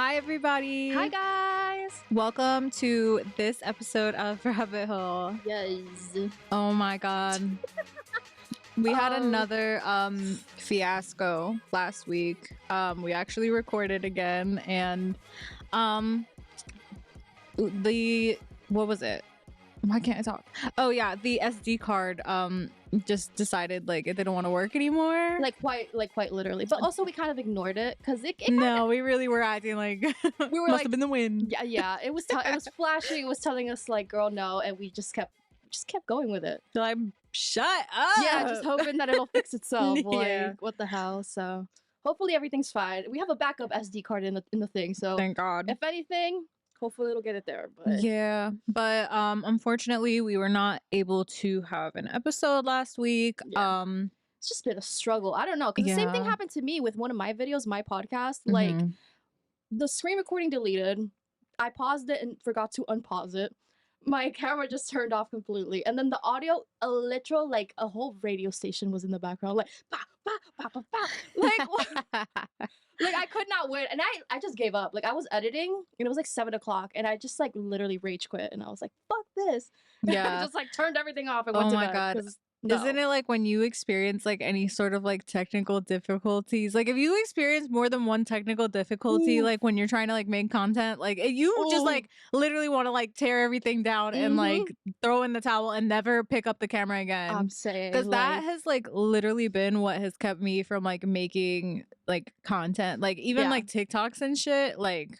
Hi, everybody. Hi, guys. Welcome to this episode of Rabbit Hole. Yes. Oh my God. We had another fiasco last week. We actually recorded again, and what was it? Why can't I talk? Oh yeah, the SD card just decided like it didn't want to work anymore. Like quite literally. But also we kind of ignored it because it No, we really were acting like we were must have been the wind. Yeah. It was it was flashing. It was telling us like, girl, no, and we just kept going with it. So I'm shut up. Yeah, just hoping that it'll fix itself. Yeah. Like, what the hell? So hopefully everything's fine. We have a backup SD card in the thing. So Thank God. if anything, hopefully it'll get it there. But Yeah, but unfortunately we were not able to have an episode last week. Yeah. It's just been a struggle. I don't know, because the same thing happened to me with one of my videos, my podcast. Like, the screen recording deleted. I paused it and forgot to unpause it. My camera just turned off completely, and then the audio, a literal like a whole radio station was in the background, like bah, bah, bah, bah, bah. Like what? Like I could not win, and I just gave up. Like I was editing, and it was like 7 o'clock, and I just like literally rage quit, and I was like, "Fuck this!" Yeah, I just like turned everything off and went to bed. Oh my God. No. Isn't it like when you experience like any sort of like technical difficulties, like if you experience more than one technical difficulty, like when you're trying to like make content, like you just like literally want to like tear everything down and like throw in the towel and never pick up the camera again? I'm saying, because that has like literally been what has kept me from like making like content, like even like TikToks and shit. Like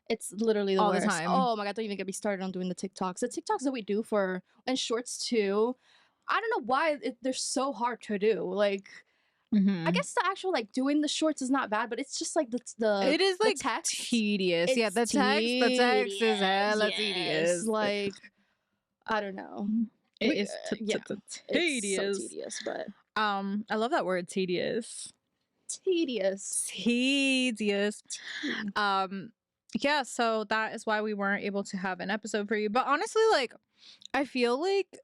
it's literally the all worst. the time. Oh my God, don't even get me started on doing the TikToks. The TikToks that we do and shorts too. I don't know why they're so hard to do. Like, I guess the actual like doing the shorts is not bad, but it's just like the it is like text. Tedious. Yeah, the text is hella tedious. Like, I don't know. It is tedious. It's so tedious, but I love that word, tedious. Tedious. Yeah, so that is why we weren't able to have an episode for you. But honestly, like I feel like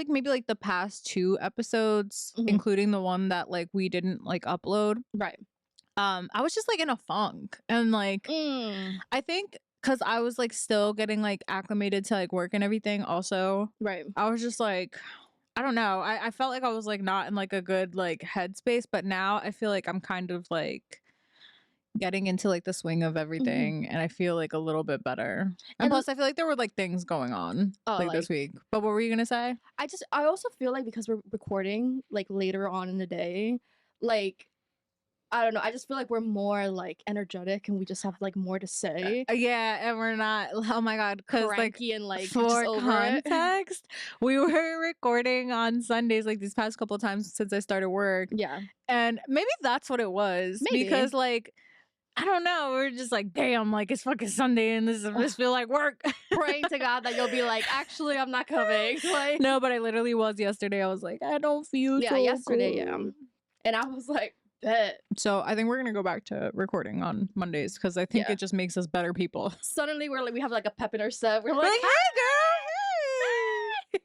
maybe like the past 2 episodes, including the one that like we didn't like upload. Right. I was just like in a funk, and like I think because I was like still getting like acclimated to like work and everything also. Right. I was just like, I don't know. I felt like I was like not in like a good like headspace, but now I feel like I'm kind of like getting into like the swing of everything, and I feel like a little bit better. And plus I feel like there were like things going on like this week. But what were you gonna say? I also feel like because we're recording like later on in the day, like I don't know, I just feel like we're more like energetic and we just have like more to say. Yeah, and we're not, oh my God, because like and like for context, we were recording on Sundays like these past couple of times since I started work. Yeah. And maybe that's what it was. Maybe. Because like I don't know. We're just like, damn, like it's fucking Sunday and this feel like work. Praying to God that you'll be like, actually, I'm not coming. Like, no, but I literally was yesterday. I was like, I don't feel so yesterday, good. And I was like, bet. So I think we're gonna go back to recording on Mondays because I think it just makes us better people. Suddenly we're like, we have like a pep in our step. We're like, hey girl, hey.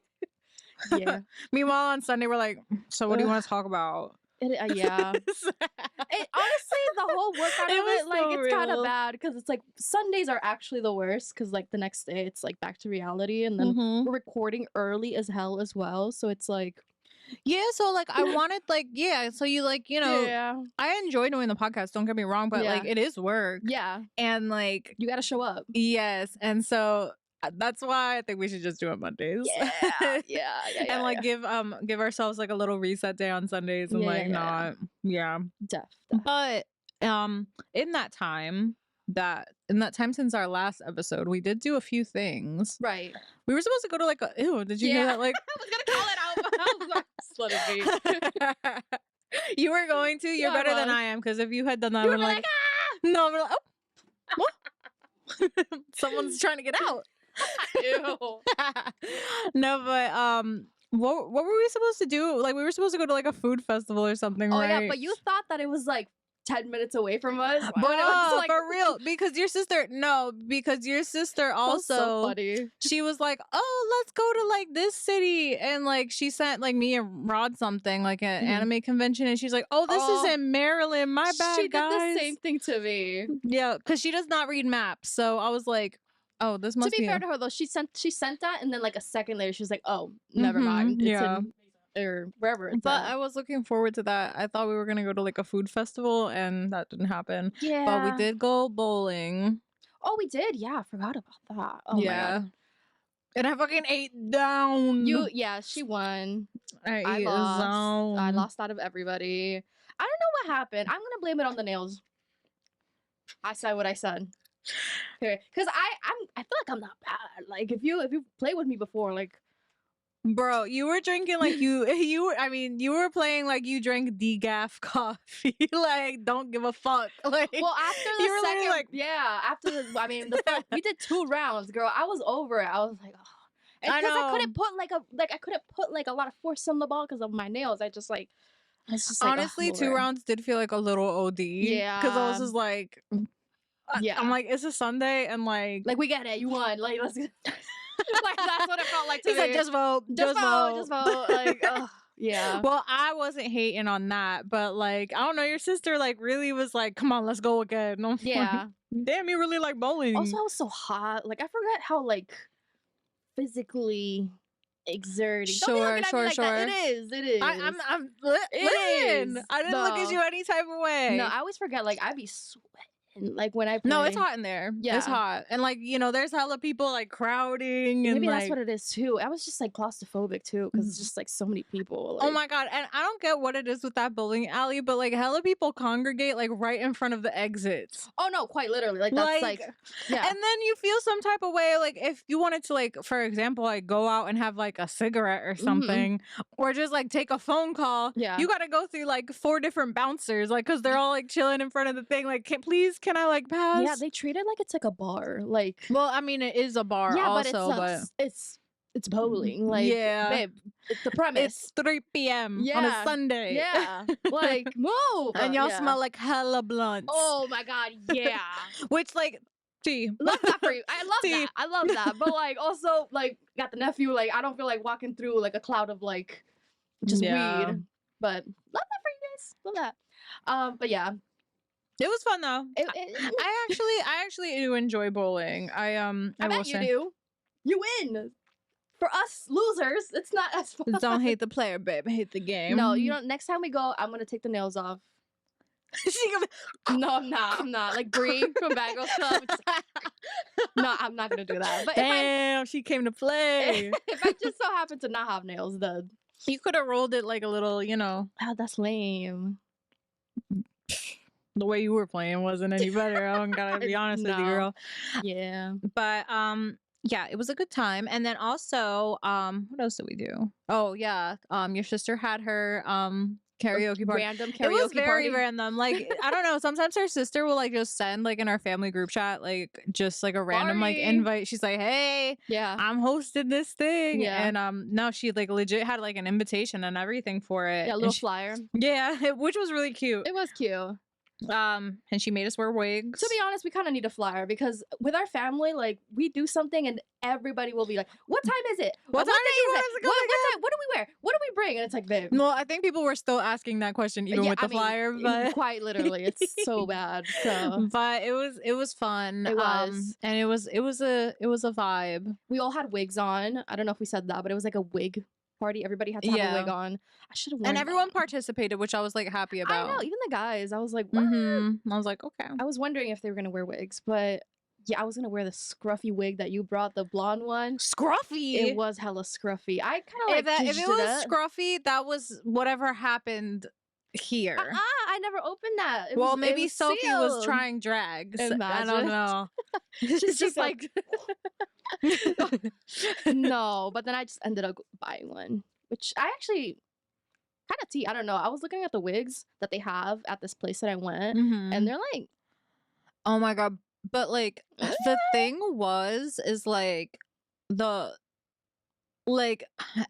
Yeah. Meanwhile on Sunday we're like, so what do you want to talk about? Yeah. Honestly, the whole workout of it, like, so it's kind of bad because it's like Sundays are actually the worst because like the next day it's like back to reality, and then we're recording early as hell as well. So it's like, yeah, so like I wanted like, so you like, you know, I enjoy doing the podcast, don't get me wrong, but like it is work. Yeah. And like you gotta show up. Yes. And so that's why I think we should just do it Mondays. Yeah. And like give ourselves like a little reset day on Sundays and Def. But in that time since our last episode, we did do a few things. Right. We were supposed to go to like did you hear that? Like I was gonna call it out, but I was like, just let it be. You were going to? You're better than I am, because if you had done that, you would be like, no, I'm like, oh, what? Someone's trying to get out. Ew. No, but what were we supposed to do? Like we were supposed to go to like a food festival or something, right? Yeah, but you thought that it was like 10 minutes away from us. When it was Bro, like, for real. Because your sister, no, because your sister that was so also, funny. she was like, oh, let's go to like this city. And like she sent like me and Rod something, like an anime convention. And she's like, oh, this is Oh, in Maryland. My she bad, did the guys. same thing to me. Yeah, because she does not read maps. So I was like, oh, this To must be be fair to her though, she sent that, and then like a second later, she was like, "Oh, never mind. It's yeah. in or wherever it's But at." I was looking forward to that. I thought we were gonna go to like a food festival, and that didn't happen. Yeah. But we did go bowling. Oh, we did. Yeah, I forgot about that. Oh my god. And I fucking ate down. Yeah, she won. I I ate lost. zone. I lost out of everybody. I don't know what happened. I'm gonna blame it on the nails. I said what I said. Because I feel like I'm not bad. Like if you played with me before, like Bro, you were drinking like you were playing like you drank decaf coffee. Like, don't give a fuck. Like, well after the you were literally second, like, yeah, after the the first, we did 2 rounds, girl. I was over it. I was like, oh. And I because I know. couldn't put like a lot of force on the ball because of my nails. I was just like, honestly, 2 rounds did feel like a little OD. Yeah. Because I was just like, yeah. I'm like, it's a Sunday, and like we get it. You won. Like let's like that's what it felt like to he me. said, just vote. Just vote. Like, yeah. Well, I wasn't hating on that, but like, I don't know, your sister like really was like, come on, let's go again. And I'm like, Yeah. damn, you really like bowling. Also, I was so hot. Like I forgot how like physically exerting. Don't be looking at me like that. It is. It is. Listen, I didn't look at you any type of way. No, I always forget. Like I be sweating. Like when I play. No, it's hot in there. Yeah, it's hot, and like there's hella people like crowding, and maybe like, that's what it is too. I was just like claustrophobic too because it's just like so many people. Like, oh my god! And I don't get what it is with that bowling alley, but like hella people congregate like right in front of the exits. Oh no, quite literally. Like that's like yeah. And then you feel some type of way, like if you wanted to, like for example, like go out and have like a cigarette or something, or just like take a phone call. Yeah, you got to go through like 4 different bouncers, like because they're all like chilling in front of the thing. Like, can I like pass? Yeah, they treat it like it's like a bar. Like, well, I mean, it is a bar. Yeah, also, but it's bowling. Like, yeah, babe, it's the premise. It's 3 p.m. on a Sunday. Yeah, like move, and y'all smell like hella blunts. Oh my god, yeah. Which like, tea. Love that for you. I love that. I love that. But like, also like, got the nephew. Like, I don't feel like walking through like a cloud of like just weed. But love that for you guys. Love that. But yeah. It was fun though. I actually do enjoy bowling. I bet you do. You win. For us losers, it's not as fun. Don't hate the player, babe. Hate the game. No, next time we go, I'm gonna take the nails off. No, I'm not. Like Bree from Bad Girls Club. No, I'm not gonna do that. But damn, she came to play. If I just so happen to not have nails, then you could have rolled it like a little, Oh, that's lame. The way you were playing wasn't any better. I'm gonna be honest with you, girl. Yeah. But yeah, it was a good time. And then also, what else did we do? Oh yeah, your sister had her karaoke party. Random karaoke It was very party. random. Like, I don't know. Sometimes her sister will like just send like in our family group chat like just like a random like invite. She's like, hey, yeah, I'm hosting this thing. Yeah. And no, she like legit had like an invitation and everything for it. Yeah, a little flyer. Yeah, which was really cute. It was cute. And she made us wear wigs. To be honest, we kind of need a flyer because with our family, like we do something and everybody will be like, "What time is it? What day time is it? What time? What do we wear? What do we bring?" And it's like, babe. Well, I think people were still asking that question even with the flyer, but quite literally, it's so bad. So, but it was fun. It was, and it was a vibe. We all had wigs on. I don't know if we said that, but it was like a wig party. Everybody had to have a wig on. I should have worn and everyone that. participated, which I was like happy about. I know, even the guys. I was like, what? I was like, okay. I was wondering if they were gonna wear wigs, but yeah, I was gonna wear the scruffy wig that you brought, the blonde one. Scruffy. It was hella scruffy. I kind of like if it was scruffy, that was whatever happened here. I never opened that. Maybe Sophie sealed. was trying drags. Imagine. I don't know. She's just like no, but then I just ended up buying one, which I actually kind of I don't know. I was looking at the wigs that they have at this place that I went, and they're like, oh my god. But like the thing is like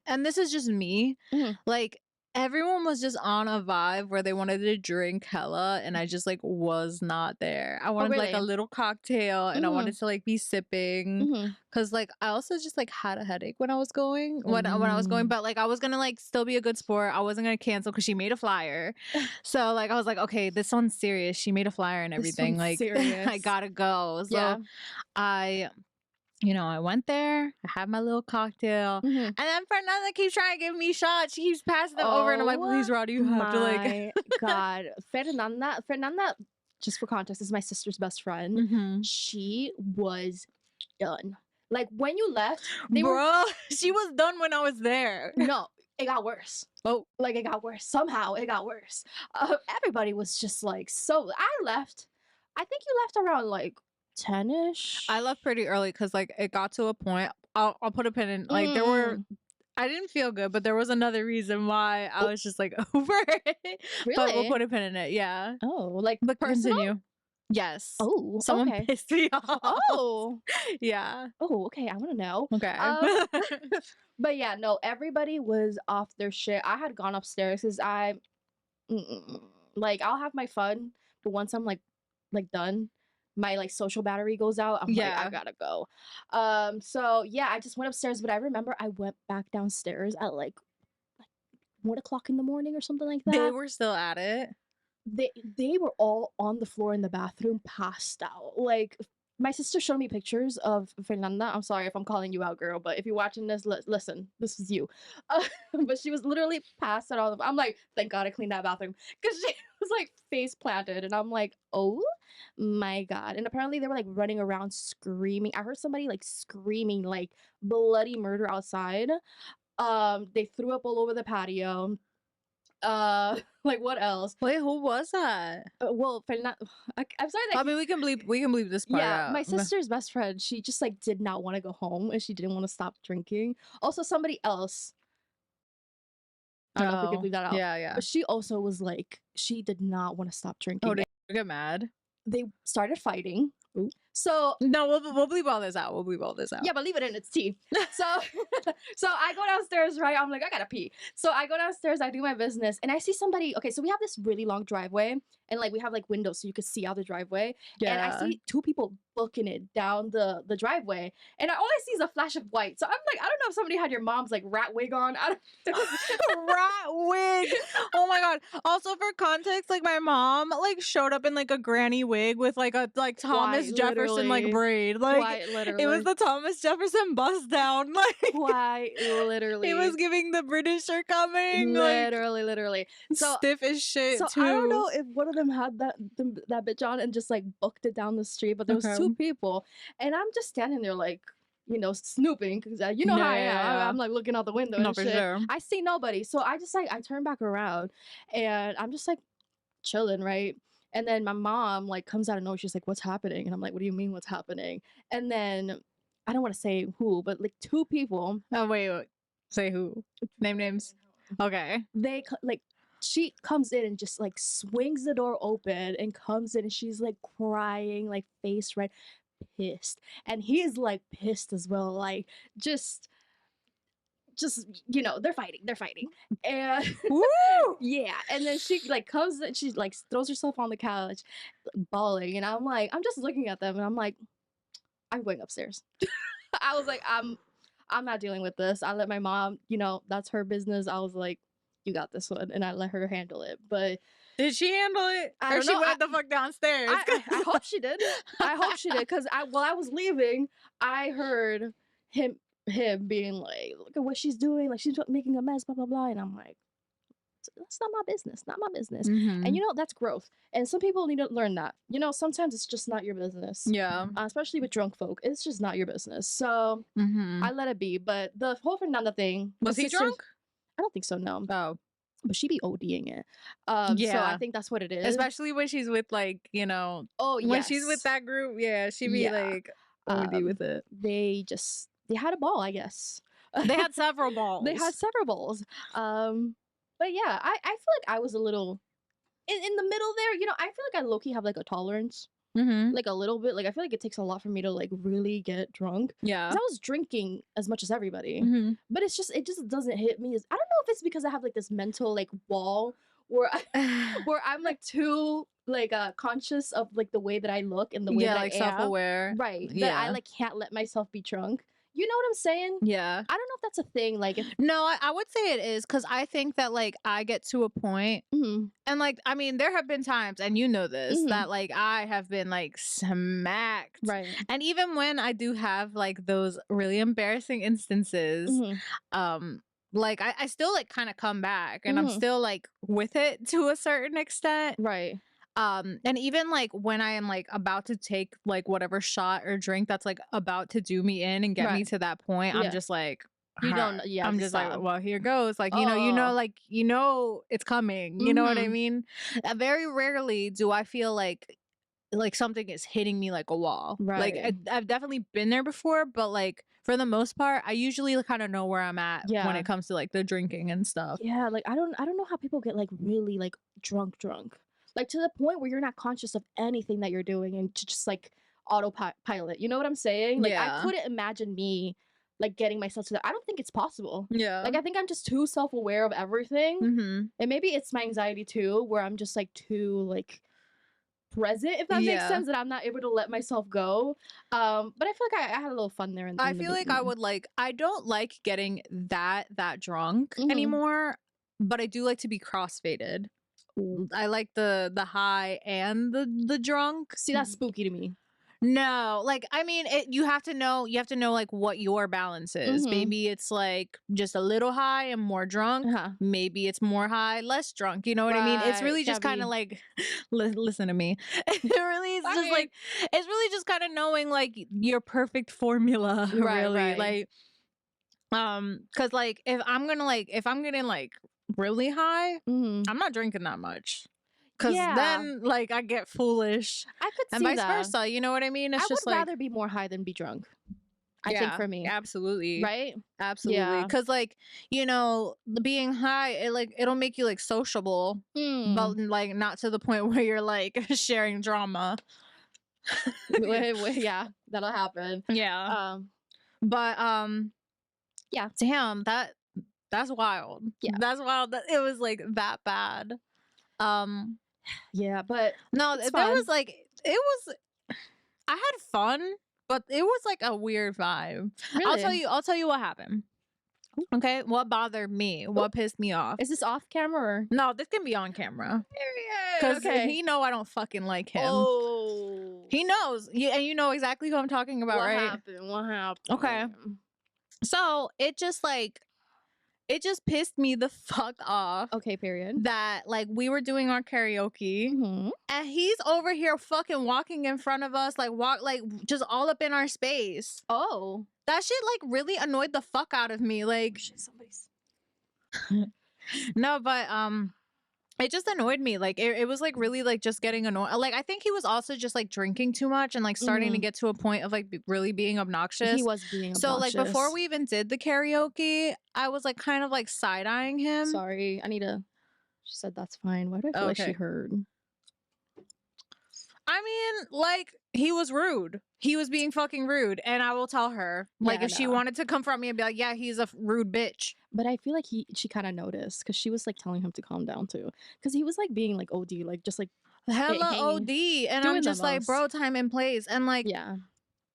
and this is just me, like everyone was just on a vibe where they wanted to drink hella, and I just, like, was not there. I Oh, wanted, like, a really? little cocktail, and I Mhm. wanted to, like, be sipping, Mhm. cause like, I also just, like, had a headache when I was going when I was going, Mm. but, like, I was gonna, like, still be a good sport. I wasn't gonna cancel cause she made a flyer. So, like, I was like, "Okay, this one's serious. She made a flyer and This everything, one's like, I serious. gotta go." So, Yeah. I I went there, I had my little cocktail, Mhm. and then Fernanda keeps trying to give me shots. She keeps passing them over, and I'm like, Oh "Please, Rod, you have to like." my god. Fernanda, just for context, is my sister's best friend. Mhm. She was done. Like when you left, they were Bro, she was done when I was there. no, it got worse. Oh, Like it got worse. Somehow it got worse. Everybody was just like so. I left. I think you left around like 10ish. I left pretty early because like it got to a point. I'll put a pin in. Like there were, Mm. I didn't feel good, but there was another reason why I Oh, was just like over it. But we'll really? put a pin in it. Yeah, Oh, like but personal? continue. Yes, Oh, someone okay. pissed me off. Oh, Yeah. oh, okay. I want to know. Okay. Um, but yeah, no, everybody was off their shit. I had gone upstairs because like I'll have my fun, but once I'm like done, my like social battery goes out. I'm like I Yeah. gotta go. So yeah, I just went upstairs, but I remember I went back downstairs at like 1 o'clock in the morning or something like They that. were still at it. They were all on the floor in the bathroom, passed out. Like my sister showed me pictures of Fernanda. I'm sorry if I'm calling you out, girl, but if you're watching this, listen, this is you. Uh, but she was literally passed out. I'm like, thank God I cleaned that bathroom because she was like face planted, and I'm like, oh my God. And apparently they were like running around screaming. I heard somebody like screaming like bloody murder outside. They threw up all over the patio. Like what else? Wait, who was that? Well, I'm sorry that I mean, we can bleep this part yeah, my out. sister's best friend, she just like did not want to go home and she didn't want to stop drinking. Also, somebody else, I don't know if we could Oh, leave that out, yeah, yeah. but she also was like, she did not want to stop Oh, drinking. did you get mad? They started fighting. Ooh. So No, we'll bleep all this out. We'll bleep all this out. yeah, but leave it in its tea. So so I go downstairs, right? I'm like, I gotta pee. So I go downstairs, I do my business, and I see somebody. Okay, so we have this really long driveway, and like we have like windows so you could see out the driveway. And I Yeah. see two people booking it down the driveway, and all I see is a flash of white. So I'm like, I don't know if somebody had your mom's like rat wig on. I don't, it was, Rat wig. Oh my god. Also for context, like my mom like showed up in like a granny wig with like a like Thomas quite Jefferson like literally, braid. Like quite it was literally, the Thomas Jefferson bust down. Like quite it was literally, giving the British are coming. Like literally. So stiff as shit So I don't too. know if one of them had that bitch on and just like booked it down the street, but there was Okay. two people, and I'm just standing there like, snooping because you know Yeah, how I yeah, am. yeah. I'm like looking out the window No, and for shit. sure. I see nobody, so I just like I turn back around, and I'm just like chilling, right? And then my mom like comes out of nowhere. She's like, "What's happening?" And I'm like, "What do you mean, what's happening?" And then I don't want to say who, but like two people Oh wait. Say who? Name names. Okay. like she comes in and just like swings the door open and comes in and she's like crying like face red, pissed, and he's like pissed as well, like just they're fighting and Woo! yeah, and then she like comes and she like throws herself on the couch bawling, and I'm just looking at them and I'm like, I'm going upstairs. I was like, I'm not dealing with this. I let my mom, that's her business. I was like, you got this one, and I let her handle it. But Did she handle it? I Or don't she know. went the fuck downstairs? I hope she did. I hope she did, because while I was leaving, I heard him being like, look at what she's doing, like she's making a mess, blah blah blah, and I'm like, that's not my business, not my business. And Mhm. that's growth, and some people need to learn that. Sometimes it's just not your business, Yeah. especially with drunk folk. It's just not your business. So I Mhm. let it be. But the whole Fernanda thing, the Was he sisters, drunk? I don't think so, no. Oh. But she be ODing it. So I Yeah. think that's what it is. Especially when she's with like, Oh when she's with yes. that group, yeah, she be Yeah. like OD Um, with it. they had a ball, I guess. They had several They had balls. several balls. But yeah, I feel like I was a little in the middle there. I feel like I low key have like a tolerance. like a little bit. Like I feel like it takes a lot for me to like really get drunk. Yeah. Because I was drinking as much as everybody, but it just doesn't hit me as I don't know if it's because I have like this mental like wall where where I'm like too like conscious of like the way that I look and the way Yeah, that like I am. self-aware. Right. That I Yeah. like can't let myself be drunk. You know what I'm saying? Yeah. I don't know if that's a thing. Like if No, I would say it is because I think that like I get to a point, and like I mean, there have been times, and you know this, that like I have been like smacked, right. and even when I do have like those really embarrassing instances, like I still like kind of come back, and I'm still like with it to a certain extent. Right. And even like when I am like about to take like whatever shot or drink that's like about to do me in and get me Right. to that point, I'm Yeah. just like, You don't yeah, I'm just just like, stop. well, here goes. Like, Oh. like, it's coming. You know what I mean? Very rarely do I feel like something is hitting me like a wall. Like Right. I've definitely been there before, but like for the most part, I usually kind of know where I'm at when Yeah. it comes to like the drinking and stuff. Yeah, like I don't know how people get like really like drunk. Like to the point where you're not conscious of anything that you're doing and to just like autopilot. You know what I'm saying? Like I Yeah. couldn't imagine me like getting myself to that. I don't think it's possible. Yeah. Like I think I'm just too self-aware of everything. And maybe it's my anxiety too, where I'm just like too like present, if that makes sense, that I'm not able to let myself go. But I feel like I had a little fun there. I feel like I would like, I don't like getting that drunk Mhm. anymore, but I do like to be crossfaded. I like the high and the drunk. See, that's spooky to me. No, like I mean, you have to know like what your balance is. Maybe it's like just a little high and more drunk. Maybe it's more high, less drunk. You know what I mean? It's really just kind of like, listen to me. It really is just like, it's really just kind of knowing like your perfect formula, really. Like, because like if I'm getting like really high, I'm not drinking that much. Cause then like I get foolish. I could see and vice that. versa. You know what I mean? It's I just would like, rather be more high than be drunk. I think for me. Absolutely. Right? Absolutely. Yeah. Cause like, being high, it'll make you like sociable, but like not to the point where you're like sharing drama. Yeah, that'll happen. Yeah. But yeah. Damn, that's wild. Yeah. That's wild that it was like that bad. Yeah, but no, there was like, it was, I had fun, but it was like a weird vibe. Really? I'll tell you what happened. Okay, what bothered me, what pissed me off. Is this off camera or? No, this can be on camera. Because he know I don't fucking like him. Oh. He knows. And you know exactly who I'm talking about, right? What happened? Okay. So it just pissed me the fuck off. Okay, period. That like we were doing our karaoke and he's over here fucking walking in front of us, like just all up in our space. Oh. That shit like really annoyed the fuck out of me. Like somebody's no, but it just annoyed me. Like it was like really like just getting annoyed. Like I think he was also just like drinking too much and like starting to get to a point of like really being obnoxious. He was being obnoxious. So like before we even did the karaoke, I was like kind of like side-eyeing him. Sorry, she said that's fine. Why do I feel like she heard? I mean, like, he was rude. He was being fucking rude. And I will tell her, like, if she wanted to confront me and be like, yeah, he's a rude bitch. But I feel like she kind of noticed because she was like telling him to calm down too. Because he was like being like OD, like just like hella OD. And I'm just like, bro, time and place. And like, yeah.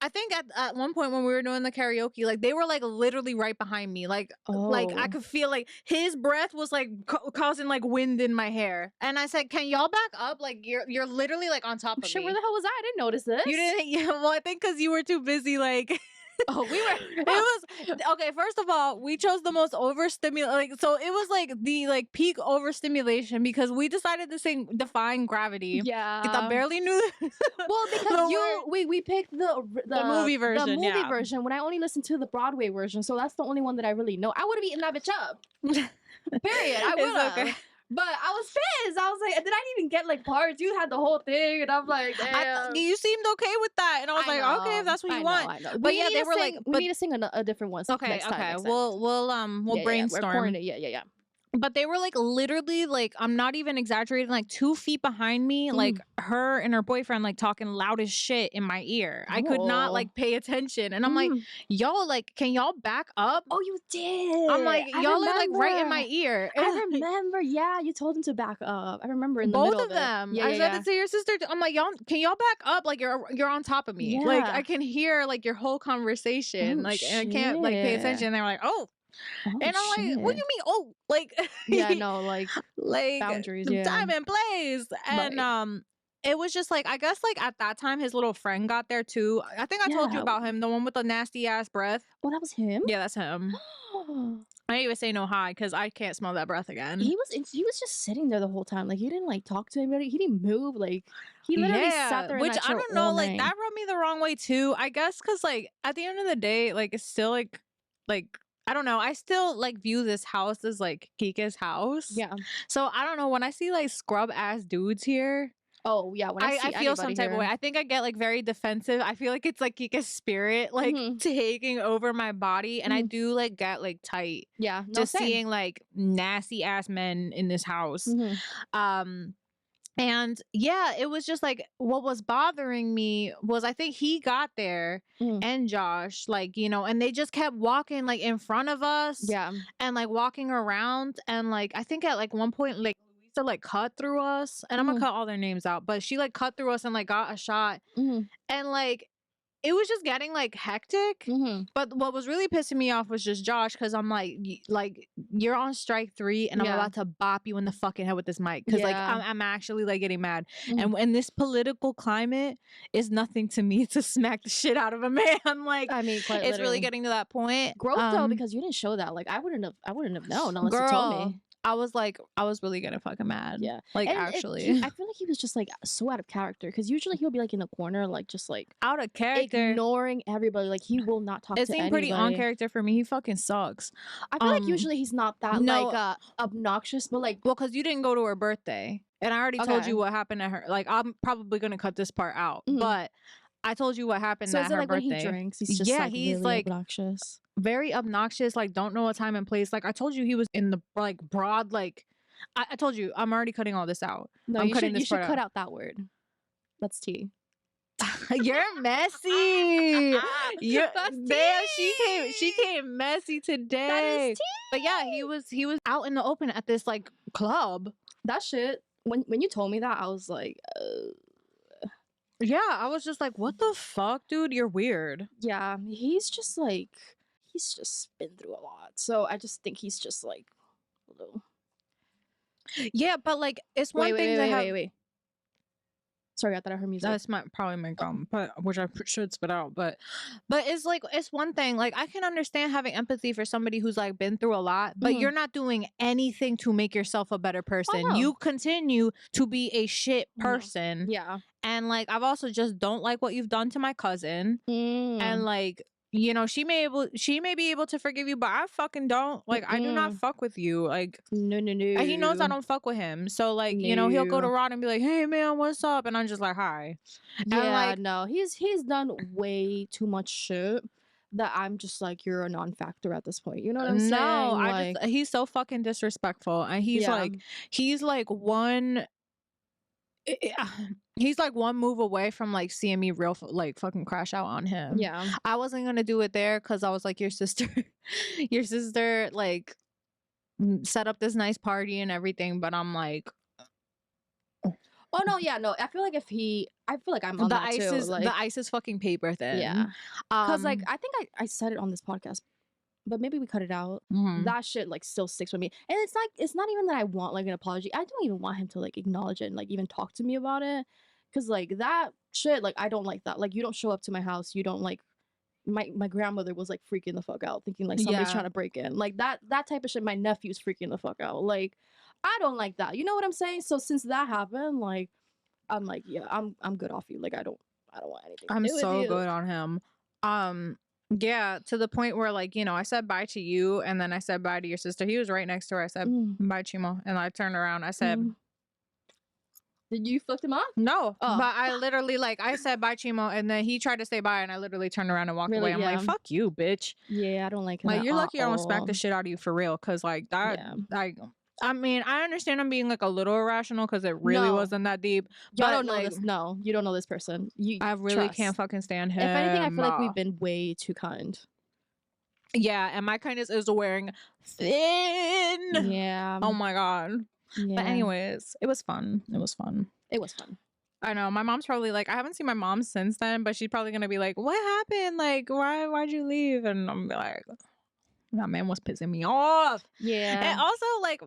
I think at one point when we were doing the karaoke, like they were like literally right behind me. Like I could feel like his breath was like causing like wind in my hair. And I said, "Can y'all back up? Like you're literally like on top of me." Where the hell was I? I didn't notice this. You didn't? Yeah. Well, I think because you were too busy. Like. Oh, we were. It was okay. First of all, we chose the most overstimulating. Like, so it was like the like peak overstimulation because we decided to sing "Defying Gravity." Yeah, I barely knew. Well, because we picked the movie version. The movie version when I only listened to the Broadway version, so that's the only one that I really know. I would have eaten that bitch up. Period. I would have. Okay. But I was pissed. I was like, did I even get like parts? You had the whole thing, and I'm like, damn. You seemed okay with that, and I was like, okay, if that's what you want. I know. But yeah, they were like, we need to sing a different one. Okay, next time. We'll brainstorm. Yeah. But they were, like, literally, like, I'm not even exaggerating, like, 2 feet behind me, like, her and her boyfriend, like, talking loud as shit in my ear. I could not, like, pay attention, and I'm like, "Y'all, like, can y'all back up?" Oh, you I'm did. like, I "Y'all are, like, right in my remember. ear." I remember. Yeah, you told him to back up. I remember in the Both middle of of it. them. Yeah, I yeah, said yeah. it to your sister. I'm like, "Y'all, can y'all back up? Like, you're on top of me. Like, I Yeah. can hear, like, your whole conversation, Oh like, and I can't, like, pay shit. attention." They're like, "Oh." Oh And I'm like, "What do shit. you mean, oh?" Like, Yeah, no, like like, boundaries. Yeah. time and place. And, Right. it was just, like, I guess, like, at that time, his little friend got there too. I think I told you Yeah. about him, the one with the nasty ass breath. Oh, that was him. Yeah, that's him. I didn't even say no hi because I can't smell that breath again. He was just sitting there the whole time. Like he didn't like talk to anybody. He didn't move. Like he literally sat Yeah, there in which that I chair don't all know, like, night. that rubbed me the wrong way too. I guess because, like, at the end of the day, like, it's still, like, I don't know, I still, like, view this house as, like, Kika's house. Yeah. So, I don't know, when I see, like, scrub-ass dudes here, Oh yeah. When I I see feel some anybody type of way. here. I think I get, like, very defensive. I feel like it's, like, Kika's spirit, like, Hmm. taking over my body, and I Hmm. do, like, get, like, tight Yeah. No, just same. seeing, like, nasty-ass men in this house. Hmm. Um and yeah, it was just like what was bothering me was I think he got there Hmm. and Josh, like, and they just kept walking like in front of us Yeah. and like walking around. And like I think at like one point, like Louisa like cut through us, and I'm gonna Hmm. cut all their names out, but she like cut through us and like got a shot. Hmm. And like it was just getting like hectic. Hmm. But what was really pissing me off was just Josh, because I'm like, like you're on strike 3, and I'm Yeah. about to bop you in the fucking head with this mic, because like Yeah. I'm actually like getting mad. Mhm. And in this political climate, is nothing to me to smack the shit out of a man. Like I mean, quite it's really literally. getting to that point. Growth though, because you didn't show that. Like I wouldn't have known unless you told Girl, me. I was like, I was really getting fucking mad. Yeah. Like And actually, I feel like he was just like so out of character because usually he'll be like in the corner, like just like out of character. ignoring everybody. Like he will not talk It to seemed pretty on anybody. character for me. He fucking sucks. I feel like usually he's not that No, like obnoxious, but like well, because you didn't go to her birthday. And I already told okay. you what happened at her. Like, I'm probably going to cut this part out. Mhm. But I told you what happened So at is it her like when birthday. he drinks, he's just Yeah, like he's really like obnoxious. very obnoxious. Like, don't know a time and place. Like, I told you he was in the like broad, like, I told you, I'm already cutting all this out. No, I'm you cutting should this part cut out. out that word. That's tea. You're messy. That's Damn, tea. she came messy That today. is tea. But yeah, he was out in the open at this like club. That shit. When you told me that, I was like, Yeah, I was just like, what the fuck, dude? You're weird. yeah, he's just been through a lot. So I just think he's just like a little. Yeah, but like it's one thing to have. Wait. Sorry, I thought I heard music. That's probably my gum, but which I should spit out. But it's like it's one thing. Like I can understand having empathy for somebody who's like been through a lot, but you're not doing anything to make yourself a better person. no. You continue to be a shit person. Yeah. And like I've also just don't like what you've done to my cousin. And like she may be able to forgive you, but I fucking don't. Like I do not fuck with you. Like No. and he knows I don't fuck with him. So like he'll go to Rod and be like, "Hey man, what's up?" And I'm just like, "Hi." Yeah, And like no, he's done way too much shit that I'm just like, you're a non-factor at this point. You know what I'm saying? no, Like, he's so fucking disrespectful, and he's like one. He's like one move away from like seeing me real like fucking crash out on him. yeah. I wasn't gonna do it there because I was like, your sister like set up this nice party and everything, but I'm like, Oh no, yeah, no. I feel like I'm on that too. Like, the ice is fucking paper thin. yeah. Because like I think I said it on this podcast, but maybe we cut it out. That shit like still sticks with me. And it's not even that I want like an apology. I don't even want him to like acknowledge it and like even talk to me about it. Cause like that shit, like I don't like that. Like you don't show up to my house, you don't like my grandmother was like freaking the fuck out, thinking like somebody's trying to break in. Like that type of shit, my nephew's freaking the fuck out. Like, I don't like that. You know what I'm saying? So since that happened, like I'm like, yeah, I'm good off you. Like I don't want anything. I'm so good on him. Yeah, to the point where like, I said bye to you and then I said bye to your sister. He was right next to her. I said bye, Chimo. And I turned around. I said, Did you flick him off? no. Oh. But I literally like I said bye, Chimo, and then he tried to say bye and I literally turned around and walked away. I'm like, fuck you, bitch. Yeah, I don't like him. Like you're lucky I don't smack the shit out of you for real. Cause like that I mean, I understand I'm being like a little irrational because it really No, wasn't that deep, y'all but don't know like this. No, you don't know this person. You I really can't trust. fucking stand If anything, I him. feel like we've been way too kind. Yeah, and my kindness is wearing thin. Yeah. Oh my god. But Yeah. anyways, it was fun. It was fun. It was fun. I know my mom's probably like, I haven't seen my mom since then, but she's probably gonna be like, "What happened? Like, why'd you leave?" And I'm like, "That man was pissing me off." Yeah. And also, like,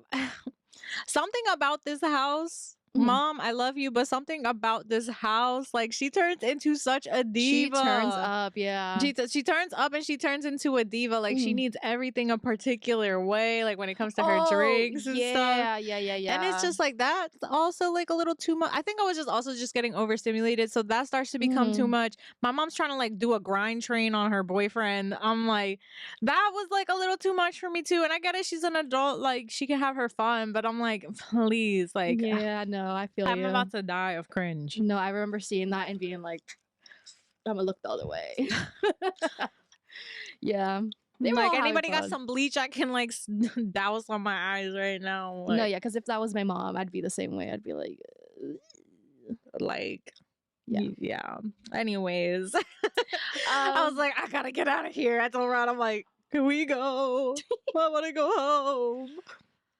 something about this house, Mhm. Mom, I love you, but something about this house, like, she turns into such a diva. She turns up, yeah. She turns up and she turns into a diva. Like, she Mhm. needs everything a particular way, like when it comes to her Oh, drinks and stuff. yeah. And it's just like that's also like a little too much. I think I was just also just getting overstimulated. So that starts to become too Mhm. much. My mom's trying to like do a grind train on her boyfriend. I'm like, that was like a little too much for me too. And I get it, she's an adult, like she can have her fun, but I'm like, please, like Yeah, no, I feel I'm you. about to die of cringe. No, I remember seeing that and being like, I'm gonna look the other way. Yeah. They were Like all having anybody got fun. some bleach I can like douse on my eyes right now. No, Like, yeah, because if that was my mom, I'd be the same way. I'd be like, like Yeah. yeah. Anyways, I was like, I gotta get out of here. I told Ron, I'm like, can we go? I want to go home.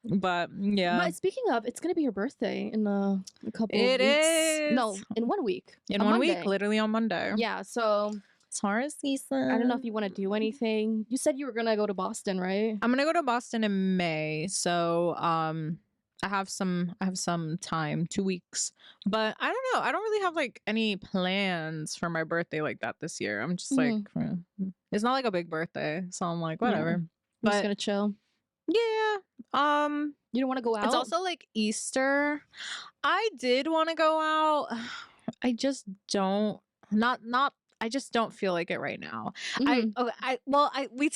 But yeah, But speaking of, it's gonna be your birthday in a couple of it weeks. No, is in 1 week. in on 1 week, Monday. literally on Monday. Yeah, so Taurus season. I don't know if you want to do anything. You said you were gonna go to Boston, right? I'm gonna go to Boston in May, so I have some time, 2 weeks, but I don't know. I don't really have like any plans for my birthday like that this year. I'm just like, it's not like a big birthday, so I'm like, whatever. I'm But just gonna chill. yeah, You don't want to go out? it's also like Easter. I did want to go out. I just don't. Not. I just don't feel like it right now. Mhm. We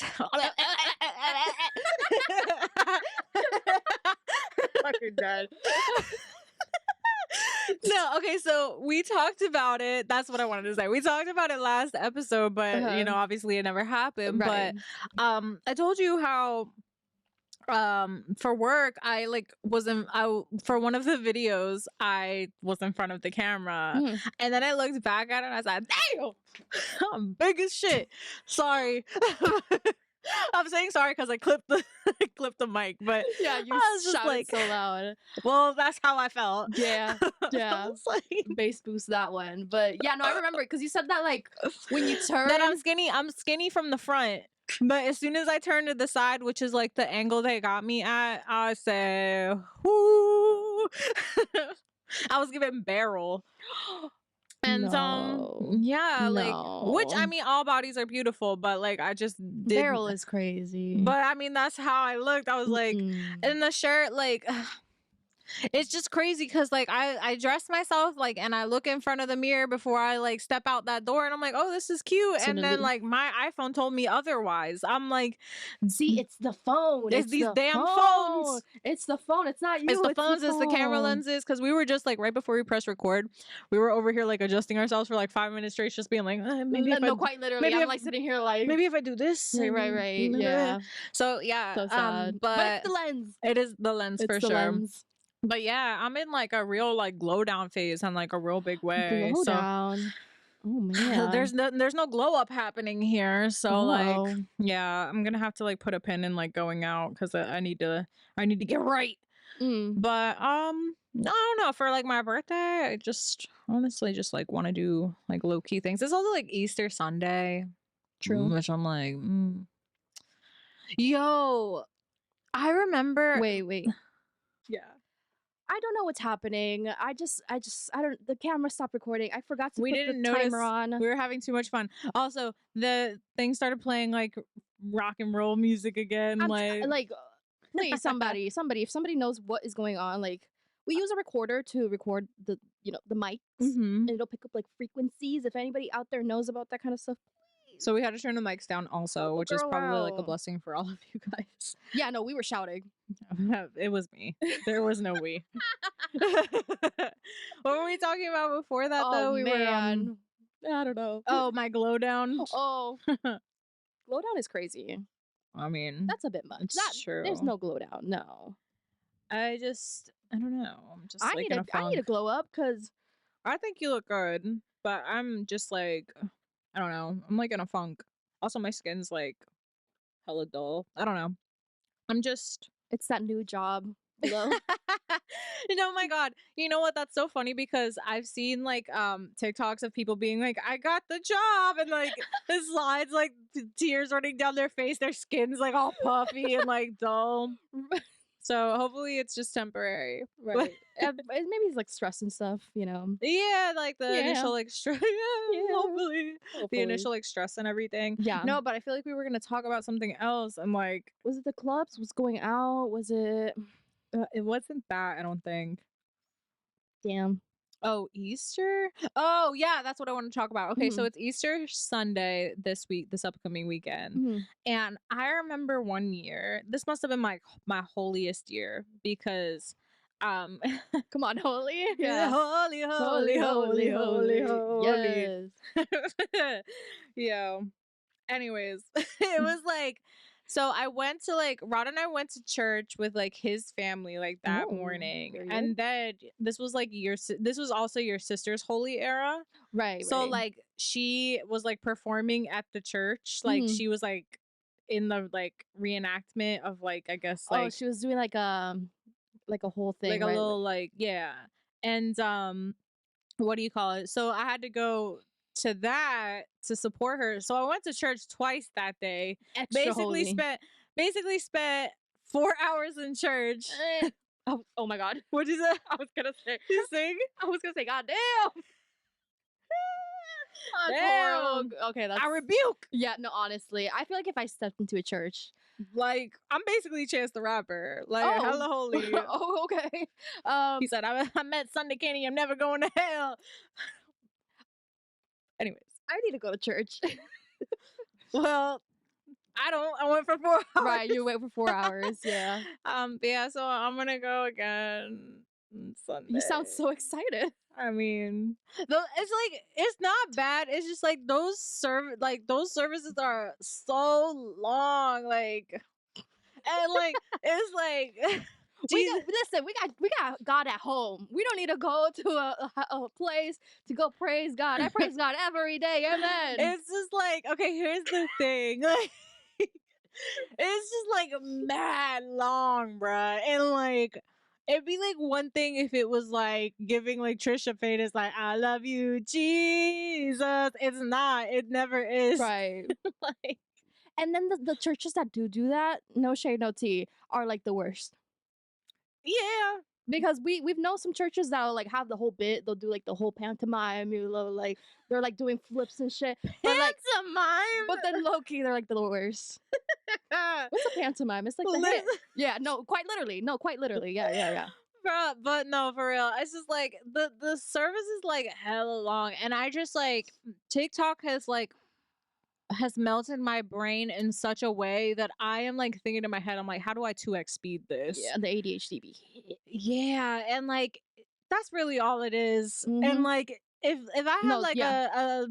fucking dead. No, okay, so we talked about it. That's what I wanted to say. We talked about it last episode, but you know, obviously it never happened. Right. But I told you how for work I like for one of the videos I was in front of the camera, and then I looked back at it and I said, damn, I'm big as shit. Sorry. I'm saying sorry because I clipped the clipped the mic, but Yeah, you I was just shouted like, so loud. well, that's how I felt. Yeah, I yeah. was like, Bass boost that one. But yeah, no, I remember because you said that like when you turn. that I'm skinny from the front. But as soon as I turned to the side, which is like the angle they got me at, I said, whoo. I was giving barrel. And yeah, like, which I mean, all bodies are beautiful, but like, I just did. Barrel is crazy. But I mean, that's how I looked. I was like, in the shirt, like, it's just crazy because like I dress myself like, and I look in front of the mirror before I like step out that door, and I'm like, oh, this is cute. So And then like my iPhone told me otherwise. I'm like, see, it's the phone. It's these the damn phone. phones. It's the phone. It's not you. It's the phones. The It's the camera phone. lenses. Because we were just like right before we press record, we were over here like adjusting ourselves for like 5 minutes straight, just being like, maybe if no, quite literally. maybe I'm if- like sitting here like maybe if I do this. right. Yeah. So yeah, So sad. But it's the lens. It is the lens It's for the sure. lens. But yeah, I'm in like a real like glow down phase in like a real big way. Glow So down. Oh man. there's no glow up happening here. So like Oh. yeah, I'm gonna have to like put a pin in like going out because I need to get right. But I don't know, for like my birthday, I just honestly just like want to do like low key things. It's also like Easter Sunday. True. Which I'm like, yo, I remember. Wait. Yeah. I don't know what's happening. I don't. The camera stopped recording. I forgot to We put didn't the notice. timer on. We were having too much fun. Also, the thing started playing like rock and roll music again. Please, somebody, if somebody knows what is going on, like we use a recorder to record the mics, and it'll pick up like frequencies. If anybody out there knows about that kind of stuff, please. So we had to turn the mics down also, which is girl probably like a out. blessing for all of you guys. Yeah, no, we were shouting. It was me. There was no we. What were we talking about before that though? We man. I don't know. Oh, my glow down. Oh, glow down is crazy. I mean, That's a bit much. it's true. There's no glow down. No. I don't know. I'm just I like need in to a I need to funk. glow up because I think you look good, but I'm just like, I don't know. I'm like in a funk. Also, my skin's like hella dull. I don't know. I'm just it's that new job glow. my god. You know what? That's so funny because I've seen like TikToks of people being like, I got the job, and like the slides like tears running down their face, their skin's like all puffy and like dull. So hopefully it's just temporary. But Right. Maybe it's like stress and stuff, you know. yeah, like the Yeah. initial like stress. Yeah, Yeah. hopefully the Hopefully. initial like stress and everything. Yeah. No, but I feel like we were gonna talk about something else. I'm like, Was it the clubs? Was going out? Was it it wasn't that. I don't think. damn. Oh, Easter? Oh, yeah, that's what I want to talk about. Okay, so Mhm. it's Easter Sunday this week, this upcoming weekend. Mhm. And I remember one year, this must have been my holiest year because um Come on, holy. yeah, Yeah. holy, Holy, holy, holy, holy, holy, holy. holy. Yes. Yeah. Anyways, it was like so I went to like Rod and I went to church with like his family like that Oh, morning. period. And then this was like this was also your sister's holy era. Right, So right. like she was like performing at the church. Like Mhm. she was like in the like reenactment of like I guess Oh, she was doing like a whole like thing, a right? little like yeah. And what do you call it? So I had to go to that to support her. So I went to church twice that day. Extra Basically holy. spent basically spent 4 hours in church. Oh my god. What'd you say? I was gonna say You sing? I was gonna say, God damn. That's horrible. Damn. Okay, I that's rebuke. yeah, no, honestly. I feel like if I stepped into a church. Like I'm basically Chance the Rapper. Like Oh. hella holy. Oh, okay. He said, I met Sunday Candy. I'm never going to hell. Anyways, I need to go to church. well, I don't. I went for 4 hours. Right, you wait for 4 hours, yeah. But yeah, so I'm gonna go again on You sound Sunday. so excited. I mean, though it's like it's not bad. It's just like those services are so long, like, and like it's like We Jesus. got listen, we got God at home. We don't need to go to a place to go praise God. I praise God every day. Amen. It's just like okay. Here's the thing, like it's just like mad long, bruh, and like. It'd be like one thing if it was like giving like Trisha Paytas like I love you, Jesus. It's not. It never is. Right. Like And then the churches that do that, no shade, no tea, are like the worst. yeah. Because we've known some churches that'll like have the whole bit, they'll do like the whole pantomime, you know, like they're like doing flips and shit. Pantomime. But then low key they're like the worst. What's a pantomime? It's like the hit. Yeah, no, quite literally. No, quite literally. Yeah, yeah, yeah. Bruh, but no, for real. It's just like the service is like hella long, and I just like TikTok has melted my brain in such a way that I am like thinking in my head, I'm like, how do I 2x speed this? Yeah, the ADHD be hit. Yeah, and like that's really all it is. And Mm-hmm. like if I had No, like yeah. a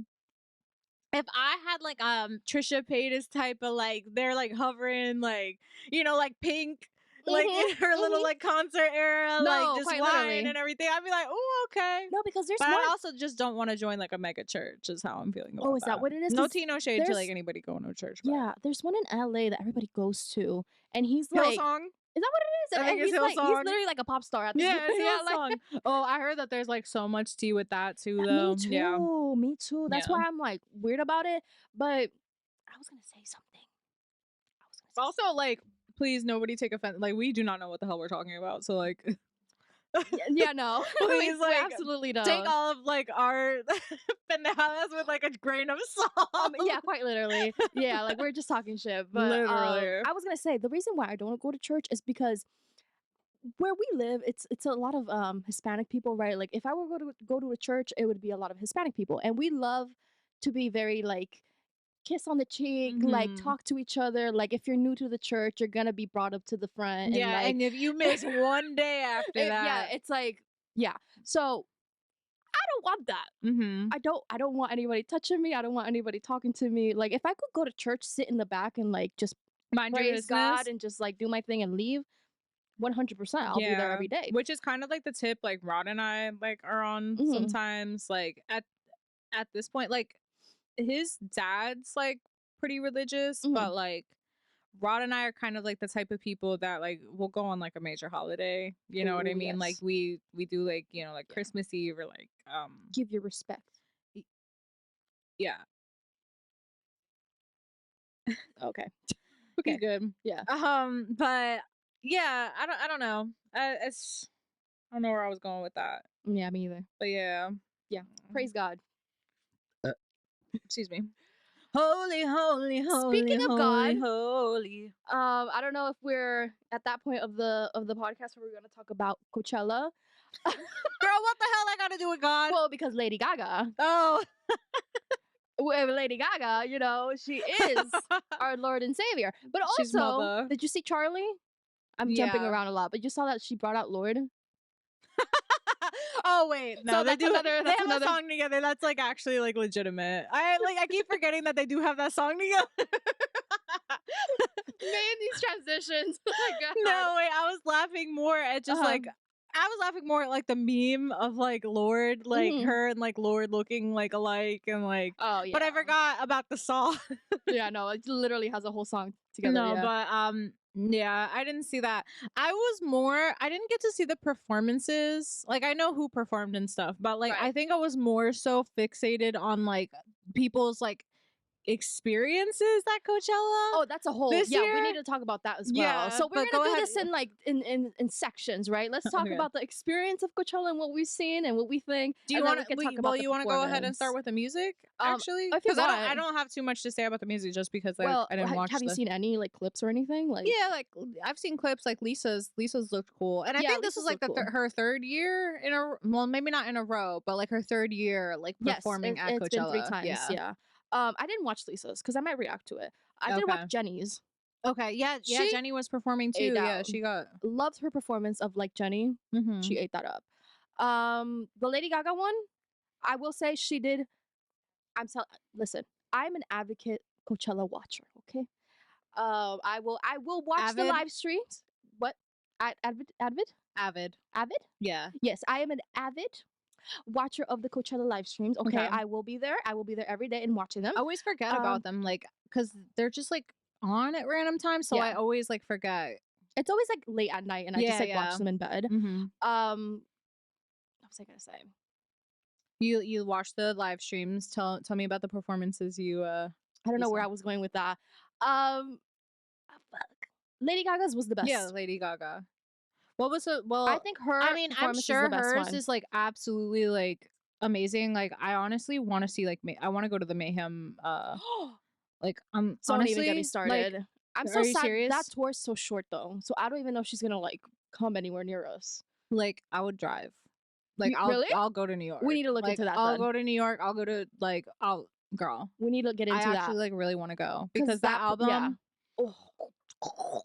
if I had like Trisha Paytas type of like they're like hovering like like Pink like Mm-hmm. in her little Mm-hmm. like concert era like No, just quite wine literally. and everything, I'd be like, oh okay. No, because there's But one. I also just don't want to join like a mega church is how I'm feeling Oh, about is that that. what it is? No 'Cause tea, no shade to like there's anybody going to church, but yeah, there's one in LA that everybody goes to, and he's like, Hillsong. is that what it is? I think And it's he's Hillsong. literally like a pop star at this Yeah, point. it's Yeah, like Hillsong. Oh, I heard that there's like so much tea with that too, me though. Yeah, too. Me too. That's yeah. why I'm like weird about it. But I was gonna say something. I was gonna say Also, like, please, nobody take offense. Like, we do not know what the hell we're talking about. So, like, yeah, no. please, We like, absolutely take don't. all of like our bananas with like a grain of salt. Yeah, quite literally. Yeah, like we're just talking shit. But Literally. I was gonna say the reason why I don't go to church is because where we live, it's a lot of Hispanic people, right? Like if I were go to a church, it would be a lot of Hispanic people, and we love to be very like kiss on the cheek, like Hmm. talk to each other. Like if you're new to the church, you're gonna be brought up to the front and Yeah, like, and if you miss one day after yeah, that, it's like yeah. So I don't want that. mm-hmm. I don't want anybody touching me. I don't want anybody talking to me. Like if I could go to church, sit in the back and like just Mind your praise God business. and just like do my thing and leave, 100%. I'll be there Yeah, every day. which is kind of like the tip like Rod and I like are on Mhm. sometimes. Like at this point, like his dad's like pretty religious, Mhm. but like Rod and I are kind of like the type of people that like will go on like a major holiday. You know what I Oh, mean? Like yes. we do like, you know, like Yeah. Christmas Eve or like Give your respect. y- yeah, Okay. he's Okay. good. Yeah. But yeah, I don't know. It's I don't know where I was going with that. Yeah, me either. But yeah. Yeah. Praise God. Excuse me. Holy, holy, holy, Speaking of God, holy, holy. I don't know if we're at that point of the podcast where we're gonna talk about Coachella. Girl, what the hell I gotta do with God? Well, because Lady Gaga, Oh. with Lady Gaga, you know, she is our Lord and Savior. But She's also, mother. did you see Charlie? I'm jumping Yeah. around a lot, but you saw that she brought out Lord. Oh wait, no, So they that's do. another. They That's have a another. song together that's like actually like legitimate. I keep forgetting that they do have that song together. Man, these transitions. Oh my God. No, wait, I was laughing more at just Uh-huh. like I was laughing more at like the meme of like Lord, like Mhm. her and like Lord looking like alike and like Oh but I yeah. forgot about the song. Yeah, no, it literally has a whole song together. No, Yeah. but yeah, I didn't see that. I didn't get to see the performances. Like I know who performed and stuff, but like Right. I think I was more so fixated on like people's like experiences at Coachella Oh, that's a whole. this Yeah, we year. need to talk about that as well. Yeah, So we're but gonna go do ahead. this in like in sections, right? Let's talk Okay. about the experience of Coachella and what we've seen and what we think. Do you And then want we to can talk well about the you want to go ahead and start performance. with the music actually? If you Cuz I want. don't have too much to say about the music just because Well, I didn't watch have you the seen any like clips or anything? Like, yeah, like I've seen clips like Lisa's looked cool, and I yeah, think this is Lisa's like look cool. her third year in a well, maybe not in a row, but like her third year like Yes, performing at it's been 3 Coachella. times. Yeah. Yeah. I didn't watch Lisa's because I might react to it. I did watch Okay. Jenny's. Okay. Yeah. Yeah. She Jenny was performing ate too. Yeah. out. She got. Loved her performance of like Jenny. She Hmm. ate that up. The Lady Gaga one, I will say she did. Listen, I'm an advocate Coachella watcher. Okay. I will watch the Avid. live streams. What? Avid? Avid. Avid? Yeah. Yes, I am an avid watcher of the Coachella live streams. Okay, Okay. I will be there. I will be there every day and watching them. I always forget about Um, them, like, cause they're just like on at random times, so I yeah, always like forget. it's always like late at night, and I just Yeah. like watch Yeah. them in bed. Hmm. What was I gonna say? You watch the live streams. Tell me about the performances I don't you know where saw. I was going with that. Fuck. Lady Gaga's was the Yeah, best. Lady Gaga. What was it? I Well, think I her mean, I'm performance is the sure best hers one. is like absolutely like amazing. Like, I honestly want to see like I want to go to the Mayhem. Like, I'm Don't even get me honestly like, started. I'm so are you sad. That serious? tour's so short though, so I don't even know if she's gonna like come anywhere near us. Like, I would drive. Like, Really? I'll go to New York. We need to look Like, into that I'll then. go to New York. I'll go to like, I'll girl. We need to get I into actually that like really want to go because because that yeah. album. Oh,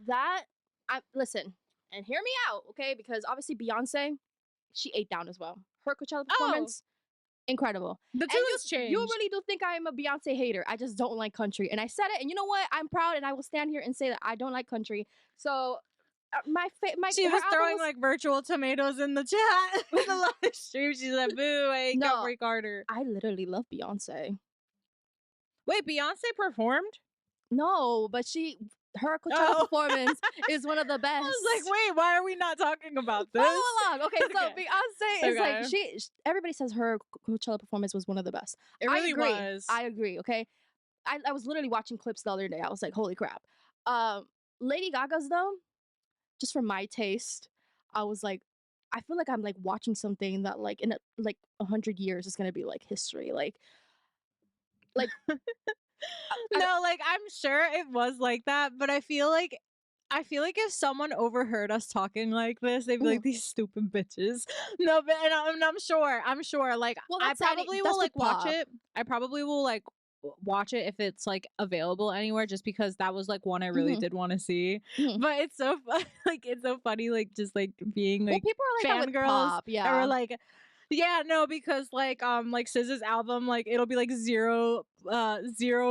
that I listen and hear me out, okay? Because obviously Beyonce, she ate down as well. Her Coachella Oh, performance, incredible. the And tunes you changed. really do think I am a Beyonce hater. I just don't like country. And I said it, and you know what? I'm proud and I will stand here and say that I don't like country. So my She her was album throwing was like virtual tomatoes in the chat in the live stream. She's like, "Boo, I ain't got no. Ray Carter." I literally love Beyonce. Wait, Beyonce performed? No, but her Coachella Oh, performance is one of the I best. was like, wait, why are we not talking about this? Follow along. Okay, so Okay. Beyonce is like Okay. everybody says her Coachella performance was one of the best. It I really agree. was. I agree. Okay, I was literally watching clips the other day. I was like, holy crap. Lady Gaga's though, just for my taste, I was like, I feel like I'm like watching something that like in like 100 years is gonna be like history. Like No, like I'm sure it was like that, but I feel like if someone overheard us talking like this, they'd be mhm. like these stupid bitches. No, but and I'm sure like Well, I that's sad. probably will That's with like watch pop. it. I probably will like watch it if it's like available anywhere just because that was like one I really Hmm. did want to see. Hmm. But it's so like it's so funny like just like being Well, like people are like that with fangirls pop. and we're Yeah. like yeah, no, because like SZA's album, like it'll be like 0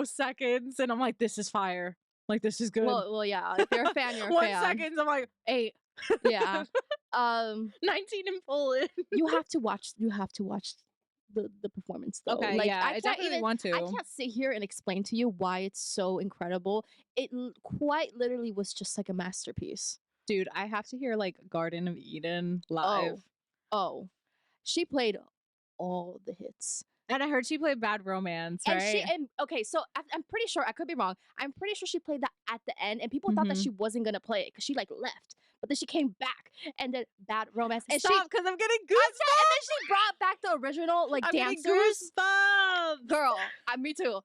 seconds and I'm like, this is fire. Like, this is good. Well, yeah. If you're a fan, you're a 1 fan. second, I'm like, 8. Yeah. 19 in Poland. You have to watch. You have to watch the performance though. Okay, Like yeah, I definitely want I to. can't sit here and explain to you why it's so incredible. It quite literally was just like a masterpiece. Dude, I have to hear, like, Garden of Eden live. Oh, she played all the hits. And I heard she played Bad Romance, right? Okay, so I'm pretty sure, I could be wrong. I'm pretty sure she played that at the end, and people thought that she wasn't gonna play it because she like left, but then she came back and then Bad Romance. And Stop, because I'm getting and then goosebumps. she brought back the original like I'm getting dancers. goosebumps. Girl, me too.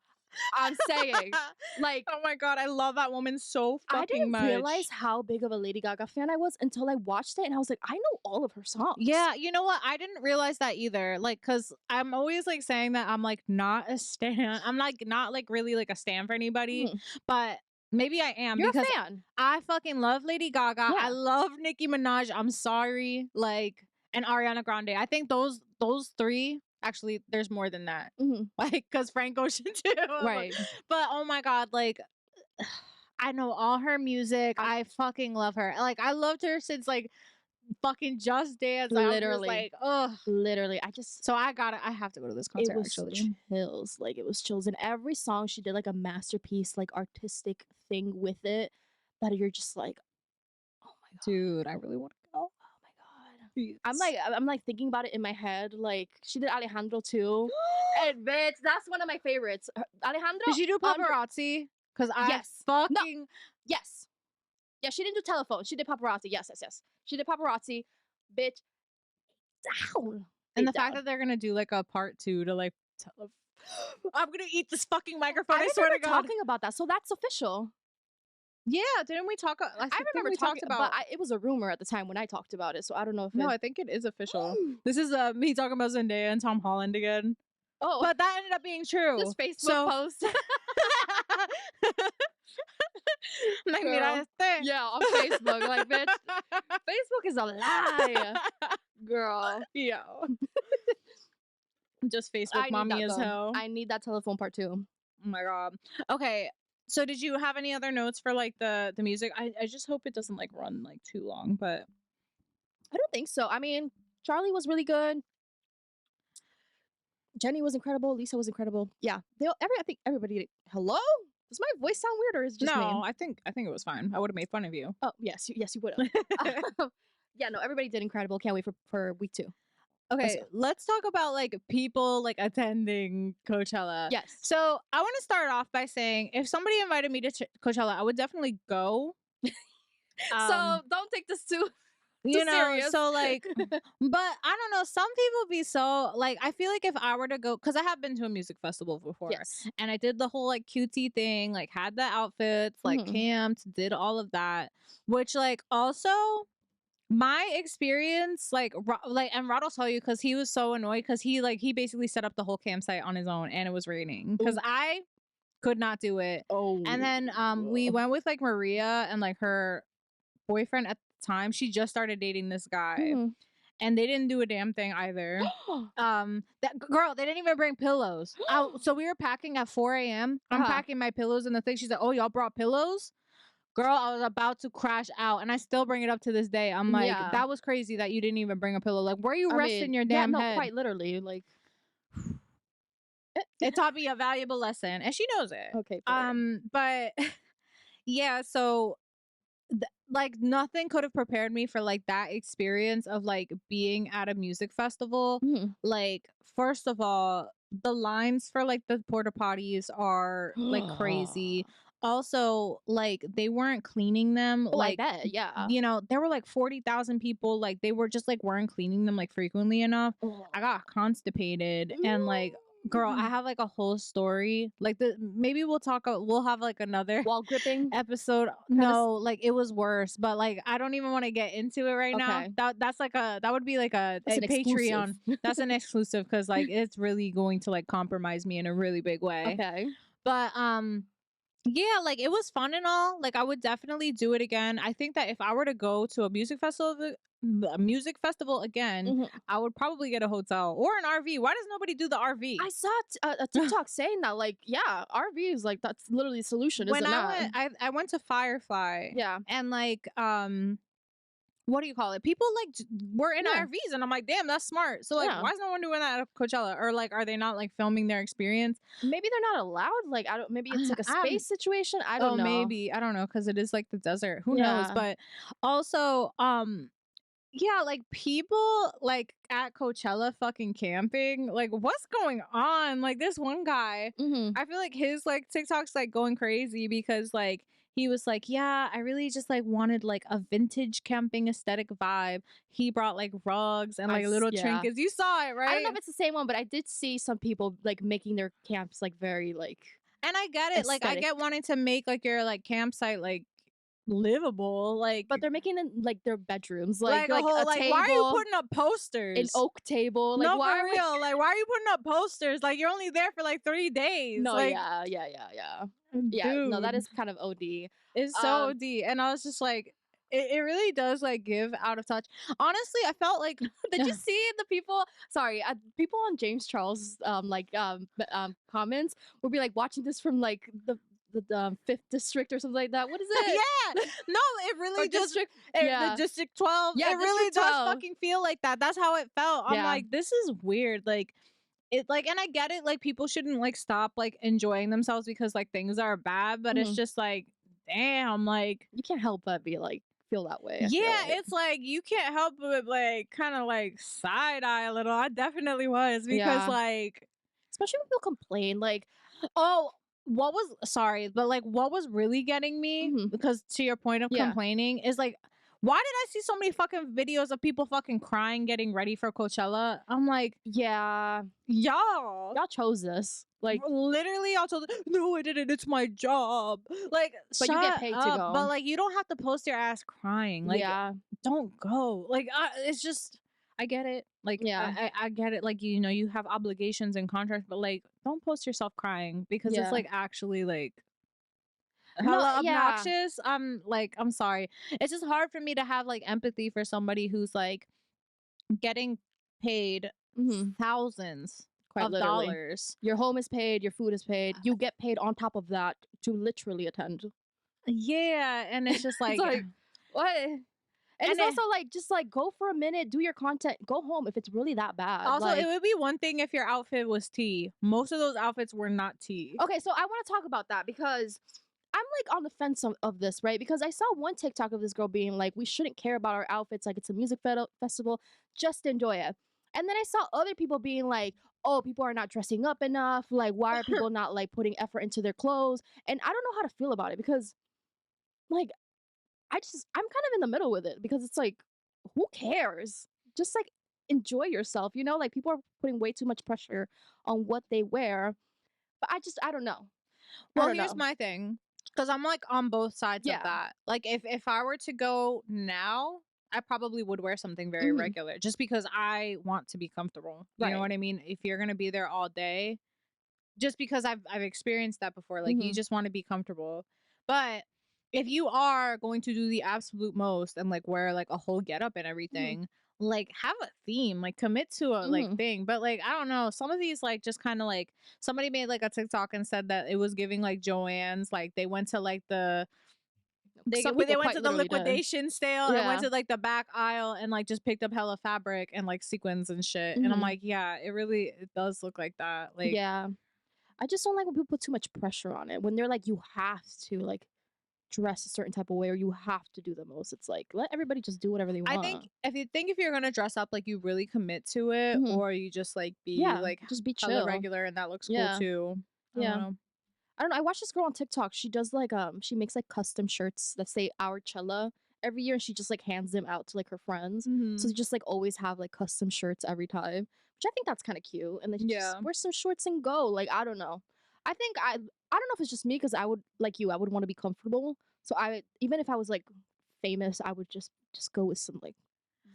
I'm saying, like, oh my god, I love that woman so fucking much. I didn't realize how big of a Lady Gaga fan I was until I watched it, and I was like, I know all of her songs. Yeah, you know what? I didn't realize that either. Like, cause I'm always like saying that I'm like not a stan. I'm like not like really like a stan for anybody, but maybe I am. You're because a fan. I fucking love Lady Gaga. Yeah. I love Nicki Minaj. I'm sorry, like, and Ariana Grande. I think those 3. Actually, there's more than that. Like, cause Frank Ocean too. Right. But oh my god, like, I know all her music. I fucking love her. Like, I loved her since like fucking Just Dance. Literally. I was just like, ugh. Literally. So I have to go to this concert. It was actually chills. Like, it was chills. And every song she did like a masterpiece, like artistic thing with it that you're just like, oh my god. Dude, I really want to go. Oh my god. I'm like thinking about it in my head. Like, she did Alejandro too. And bitch, that's one of my favorites. Alejandro. Did she do Paparazzi? Because Yes. fucking Yes. Yeah, she didn't do Telephone. She did Paparazzi. Yes. She did Paparazzi. Bitch. Down. and the fact that they're gonna do like a part 2 to like I'm gonna eat this fucking microphone. I swear to God. Talking about that. So that's official. Yeah, didn't we talk? I remember we talked about, but it was a rumor at the time when I talked about it. So I don't know if I think it is official. This is me talking about Zendaya and Tom Holland again. Oh, but that ended up being true. This Facebook post. Yeah, on Facebook, like, bitch. Facebook is a lie, girl. Yeah. Just Facebook mommy as hell. I need that telephone part 2. Oh my god. Okay. So did you have any other notes for like the music? I just hope it doesn't like run like too long, but I don't think so. I mean, Charlie was really good. Jenny was incredible. Lisa was incredible. Yeah. I think everybody. Hello? Does my voice sound weird, or is it just me? No, I think it was fine. I would have made fun of you. Oh, yes, you would have. Yeah, no, everybody did incredible. Can't wait for week 2. Okay, let's talk about like people like attending Coachella. Yes. So I want to start off by saying if somebody invited me to Coachella, I would definitely go. So don't take this too serious. So like, but I don't know. Some people be so like, I feel like if I were to go, because I have been to a music festival before, yes, and I did the whole like cutesy thing, like had the outfits, like camped, did all of that, which like also. My experience, and Rod will tell you because he was so annoyed because he basically set up the whole campsite on his own and it was raining because I could not do it. Oh, and then we went with like Maria and like her boyfriend at the time. She just started dating this guy, and they didn't do a damn thing either. That girl, they didn't even bring pillows. So we were packing at 4 a.m. I'm packing my pillows and the thing. She's like, "Oh, y'all brought pillows." Girl, I was about to crash out, and I still bring it up to this day. I'm like, that was crazy that you didn't even bring a pillow. Like, where are you resting your damn head? Quite literally. Like, it taught me a valuable lesson, and she knows it. Okay. Fair. But yeah, so like nothing could have prepared me for like that experience of like being at a music festival. Like, first of all, the lines for like the porta potties are like crazy. Also, like, they weren't cleaning them. Like that, yeah. You know, there were like 40,000 people. Like, they were just like weren't cleaning them like frequently enough. I got constipated and like, girl, I have like a whole story. Like, maybe we'll have like another wall gripping episode. No, like it was worse. But like, I don't even want to get into it right now. That would be like a Patreon. That's an exclusive because like it's really going to like compromise me in a really big way. Okay, but yeah, like it was fun and all. Like I would definitely do it again. I think that if I were to go to a music festival the music festival again, Mhm. I would probably get a hotel or an RV. Why does nobody do the I RV? saw a TikTok saying that, like, yeah, RVs, like, that's literally the solution, is When it not? I went to Firefly Yeah, and like what do you call it? People like were in yeah, RVs, and I'm like, damn, that's smart. So like, yeah. why is no one doing that at Coachella? Or like, are they not like filming their experience? Maybe they're not allowed, like, I don't maybe it's like a I'm space situation, I don't Oh, know. maybe I don't know because it is like the desert. Who knows? Yeah. But also, yeah, like people like at Coachella fucking camping. Like, what's going on? Like this one guy, Mhm. I feel like his like TikTok's like going crazy because like he was like, yeah, I really just like wanted like a vintage camping aesthetic vibe. He brought like rugs and like little Yeah. trinkets. You saw it, I don't know right? if it's the same one, but I did see some people, like, making their camps, like, very, like, And I get it. Like I aesthetic. get wanting to make like your like campsite like livable. But they're making it, like, their bedrooms, Like a like, whole a like why are you table, putting up an posters? oak table, like, No, why for are we real. Like, why are you putting up posters? Like, you're only there for like 3 days. No, Like, yeah, yeah, yeah, yeah. Yeah, no, that dude, is kind of OD. it's so Um, OD. And I was just like, it really does like give out of touch. Honestly, I felt like, did you see the people sorry, people on James Charles, comments would be, like, watching this from, like, the 5th district or something like that. What is it? yeah, no, it Or really just, district the yeah. District 12, Yeah, it really District does 12. fucking feel like that. That's how it felt. I'm Yeah. like, this is weird. Like, it like, and I get it. Like, people shouldn't like stop like enjoying themselves because like things are bad, but it's Mhm. just like, damn, like, You can't help but be, like, feel that way, I yeah, feel like. it's like you can't help but like kind of like side eye a little. I definitely was because Yeah. like, Especially when people complain, like oh, what was sorry, but like what was really getting me, mhm. because to your point of Yeah. complaining, is like, why did I see so many fucking videos of people fucking crying getting ready for Coachella? I'm like, Yeah. y'all. Y'all chose this. Like, Literally, I told no, I didn't. It's my job. Like, but you get shut paid to up. But go. like, you don't have to post your ass crying. Like, Yeah. don't go. Like, it's just, I get it. Like, Yeah. I get it. Like, you have obligations and contracts, but like, don't post yourself crying because it's Yeah. like actually like No, hella yeah. obnoxious. I'm like, I'm sorry. It's just hard for me to have like empathy for somebody who's like getting paid Mhm. thousands Quite of literally. dollars. Your home is paid, your food is paid. You get paid on top of that to literally attend. Yeah, and it's just It's like, like, what? And and it's also like, just like go for a minute, do your content, go home if it's really that bad. also, it Like, would be one thing if your outfit was tea. Most of those outfits were not tea. okay, so I want to talk about that because I'm like on the fence of this, right? Because I saw one TikTok of this girl being like, we shouldn't care about our outfits, like it's a music festival, just enjoy it. And then I saw other people being like, oh, people are not dressing up enough. Like, why are people not like putting effort into their clothes? And I don't know how to feel about it because, like, I'm kind of in the middle with it because it's like, who cares? Just like enjoy yourself, you know? Like, people are putting way too much pressure on what they wear. But I don't know. I Well, don't here's know. my thing, because I'm like on both sides of Yeah. that. Like, if I were to go now, I probably would wear something very Hmm. regular, just because I want to be comfortable. You know Right. what I mean? If you're gonna be there all day, just because I've experienced that before. Like, you Hmm. just want to be comfortable. But if you are going to do the absolute most and like wear like a whole getup and Hmm. everything, like have a theme, like commit to a like Hmm. thing. But like, I don't know, some of these like just kind of like, somebody made like a TikTok and said that it was giving like Joanne's, like they went to like Some they people went quite to the literally did. liquidation sale and went Yeah. to like the back aisle and like just picked up hella fabric and like sequins and shit. And I'm Hmm. like, yeah, it does look like that. Like, Yeah. I just don't like when people put too much pressure on it. When they're like, you have to like dress a certain type of way or you have to do the most. It's like let everybody just do whatever they I think want. if you're gonna dress up, like you really commit to it, Hmm. or you just like be Yeah. like Just be hella chill. regular and that looks cool Yeah. too. I don't Yeah. know. I don't know. I watched this girl on TikTok. She does like she makes like custom shirts that say our Cella every year and she just like hands them out to like her friends. So Hmm. they just like always have like custom shirts every time. Which I think that's kind of cute. And then she just Yeah. wear some shorts and go. Like I don't know. I don't know if it's just me because I would like you, I would want to be comfortable. So I even if I was like famous, I would just go with some like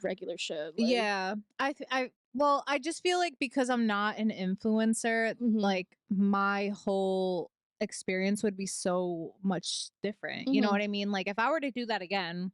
regular shit. Like Yeah. I well, I just feel like because I'm not an influencer, mhm. like my whole experience would be so much different. You know Mhm. what I mean? Like if I were to do that again,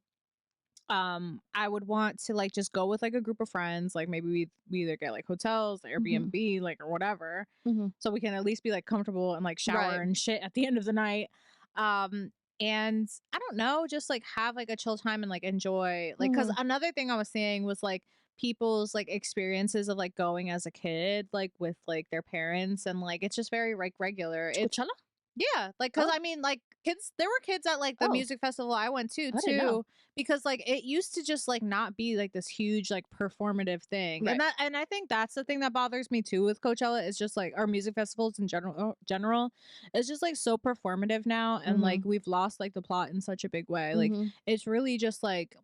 I would want to like just go with like a group of friends, like maybe we either get like hotels, Mhm. Airbnb, like or whatever, Mhm. so we can at least be like comfortable and like shower Right. and shit at the end of the night. Um and I don't know, just like have like a chill time and like enjoy like cuz Mhm. another thing I was seeing was like people's like experiences of like going as a kid like with like their parents, and like it's just very like regular. It's Coachella? yeah, like, cause Oh. I mean, like, kids there were kids at, like, the Oh, music festival I went to, I didn't know. too, because, like, it used to just, like, not be, like, this huge, like, performative thing, Right. and I think that's the thing that bothers me, too, with Coachella is just, like or music festivals in general, it's just, like, so performative now, and, like, Mhm. we've lost, like, the plot in such a big way, like, Mhm. it's really just, like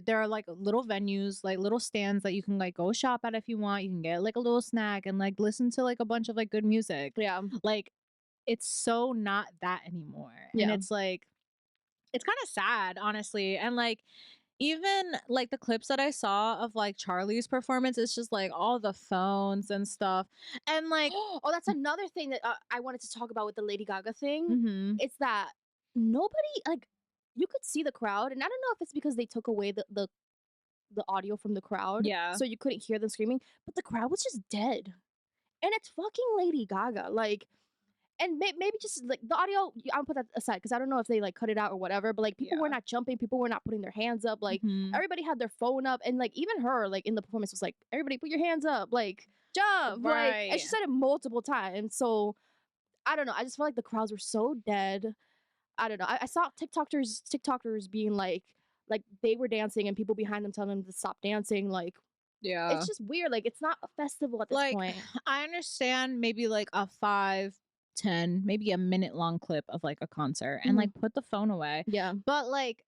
there are, like, little venues, like, little stands that you can, like, go shop at if you want, you can get, like, a little snack and, like, listen to, like, a bunch of, like, good music, Yeah. like it's so not that anymore, and Yeah. it's like it's kinda sad, honestly, and, like, even, like, the clips that I saw of, like, Charlie's performance, it's just, like, all the phones and stuff, and, like Oh, that's another thing that, I wanted to talk about with the Lady Gaga thing. mhm, It's that nobody like, you could see the crowd, and I don't know if it's because they took away the audio from the crowd, yeah, so you couldn't hear them screaming, but the crowd was just dead, and it's fucking Lady Gaga, like and maybe just, like, the audio, I'll put that aside because I don't know if they, like, cut it out or whatever, but, like, people were yeah, not jumping, people were not putting their hands up, like, mhm, everybody had their phone up, and, like, even her, like, in the performance was like, "Everybody put your hands up," like, "Jump," like and she right, said it multiple times, so, I don't know, I just felt like the crowds were so dead. I don't know, I saw TikTokers being like, they were dancing and people behind them telling them to stop dancing, like, it's yeah. just weird, like, it's not a festival at this Like, point. I understand maybe like a 5, 10, maybe a minute long clip of like a concert and Mhm. like put the phone away. Yeah. But like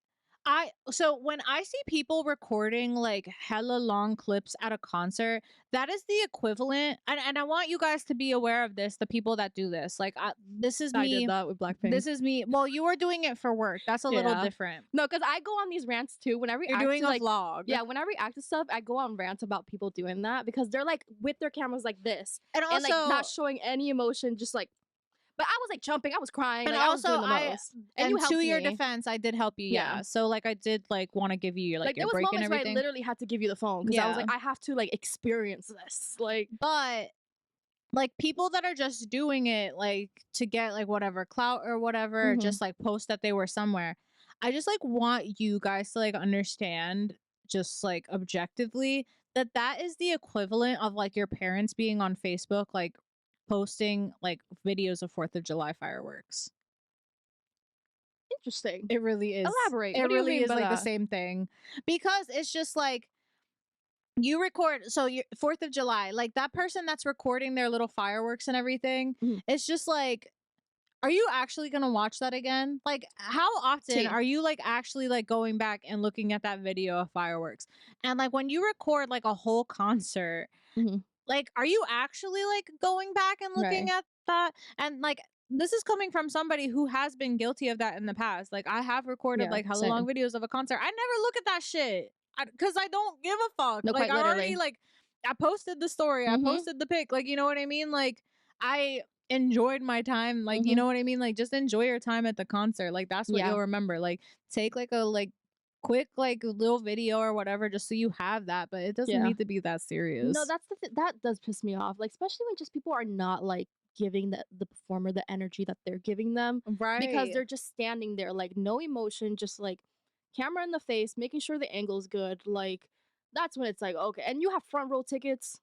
so when I see people recording like hella long clips at a concert, that is the equivalent, and I want you guys to be aware of this, the people that do this. Like this is I did me. that with Blackpink. This is me. Well, you are doing it for work. That's a little Yeah. different. No, cause I go on these rants too. When I You're react doing to, a like vlog. yeah, when I react to stuff, I go on rants about people doing that because they're, like, with their cameras like this And and, like, not also showing any emotion, just, like but I was, like, jumping, I was crying, And like, I was also, doing the I most, and you and to helped your me. defense, I did help you, Yeah. yeah. So, like, I did, like, wanna give you your, like, Like, your there was break and moments where I everything. literally had to give you the phone because I was Yeah. like, "I have to, like, experience this." Like But, like, people that are just doing it, like, to get, like, whatever clout or whatever, mhm. just, like, post that they were somewhere. I just, like, want you guys to, like, understand just, like, objectively that that is the equivalent of, like, your parents being on Facebook, like, posting, like, videos of 4th of July fireworks. Interesting. It really is. Elaborate. It What do you really mean is by like the that? same thing because it's just like you record so you 4th of July, like that person that's recording their little fireworks and everything, Mhm. it's just like are you actually going to watch that again? Like how often T. are you like actually like going back and looking at that video of fireworks? And like when you record like a whole concert, Mhm. like, are you actually, like, going back and looking Right. at that? And, like, this is coming from somebody who has been guilty of that in the past. Like, I have recorded, Yeah, like, hella long same. videos of a concert. I never look at that shit because I don't give a fuck. No, Like, quite I already, literally. like I posted the story. I Mhm. posted the pic. Like, you know what I mean? Like, I enjoyed my time. Like, you Mhm. know what I mean? Like, just enjoy your time at the concert. Like, that's what Yeah. you'll remember. Like, take, like, a, like, quick, like, little video or whatever just so you have that, but it doesn't Yeah. need to be that No, serious. that's that does piss me off, like, especially when just people are not, like, giving the performer the energy that they're giving them, because Right. they're just standing there, like, no emotion, just, like, camera in the face, making sure the angle's good, like, that's when it's like, "Okay," and you have front row tickets.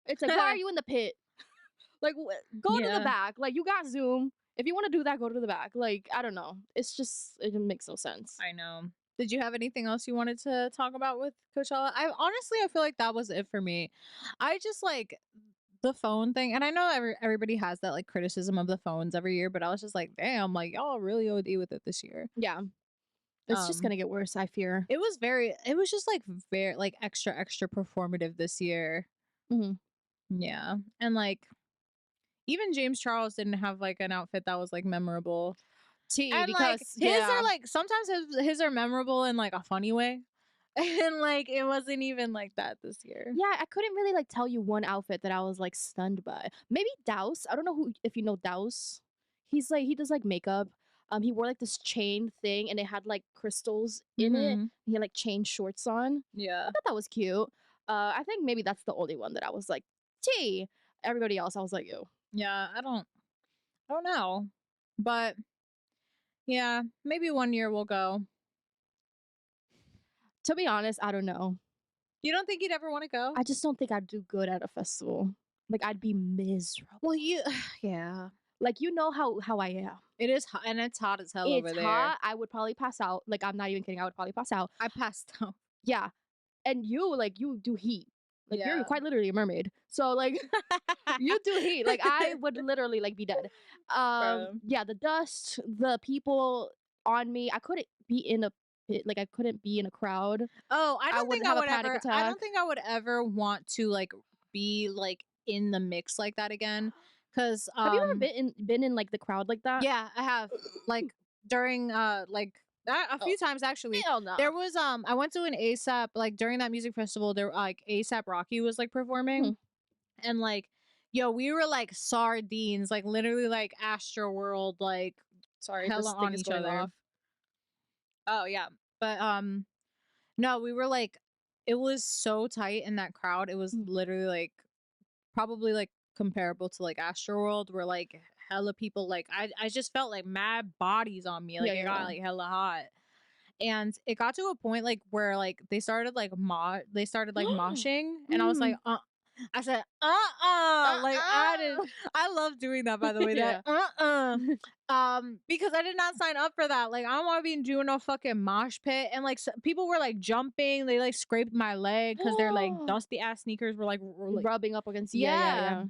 It's like, "Why are you in the pit?" Like, go to the Yeah, back, like, you got Zoom. If you wanna do that, go to the back, like, I don't know. It's just it makes no sense. I know. Did you have anything else you wanted to talk about with Coachella? I honestly, I feel like that was it for me. I just like the phone thing, and I know everybody has that like criticism of the phones every year, but I was just like, damn, like y'all really OD with it this year. Yeah. It's just Um, gonna get worse, I fear. it was just like very like extra performative this year. Mhm. Yeah, and like even James Charles didn't have like an outfit that was like memorable. T And, like, because his are, yeah. like sometimes his are memorable in, like, a funny way, and, like, it wasn't even like that this year. Yeah, I couldn't really, like, tell you one outfit that I was, like, stunned by. Maybe Douse, I don't know who if you know Douse. He does, like, makeup. He wore like this chain thing, and it had like crystals in it. Mhm. He had like chain shorts on. I Yeah. thought that was cute. I think maybe that's the only one that I was like, T. Everybody else, I was like, ew. Yeah, I don't know. But yeah, maybe one year we'll go. To be honest, I don't know. You don't think you'd ever want to go? I just don't think I'd do good at a festival. Like I'd be miserable. Well, yeah. Like you know how I am. It is hot, and it's hot as hell It's over there. hot. I would probably pass out. Like I'm not even kidding. I would probably pass out. I passed out. Yeah. And you like you do heat. Like you're Yeah. quite literally a mermaid. So like you do heat. Like I would literally like be dead. Bro. Yeah, the dust, the people on me. I couldn't be in a pit. Like I couldn't be in a crowd. Oh, I would have a panic I attack. don't think I would ever want to like be like in the mix like that again. Cause Have you ever been in like the crowd like that? yeah, I have like during like that a Oh, few times actually. hell no. There was I went to an ASAP like during that music festival there like ASAP Rocky was like performing Mhm. and like yo, we were like sardines, like literally like Astro World like Sorry, hella this thing on is each going other. off. Oh yeah. But no, we were like it was so tight in that crowd. It was Mm. literally like probably like comparable to like Astroworld where like hella people like I just felt like mad bodies on me. Like Yeah, it yeah, got yeah. like hella hot. And it got to a point like where like they started like moshing and I was like Mm. I said like Uh-uh. I love doing that by the way that Yeah. because I did not sign up for that. Like I don't want to be doing no fucking mosh pit and like people were like jumping, they like scraped my leg because their like dusty ass sneakers were like Rubbing up against yeah, yeah, yeah. yeah.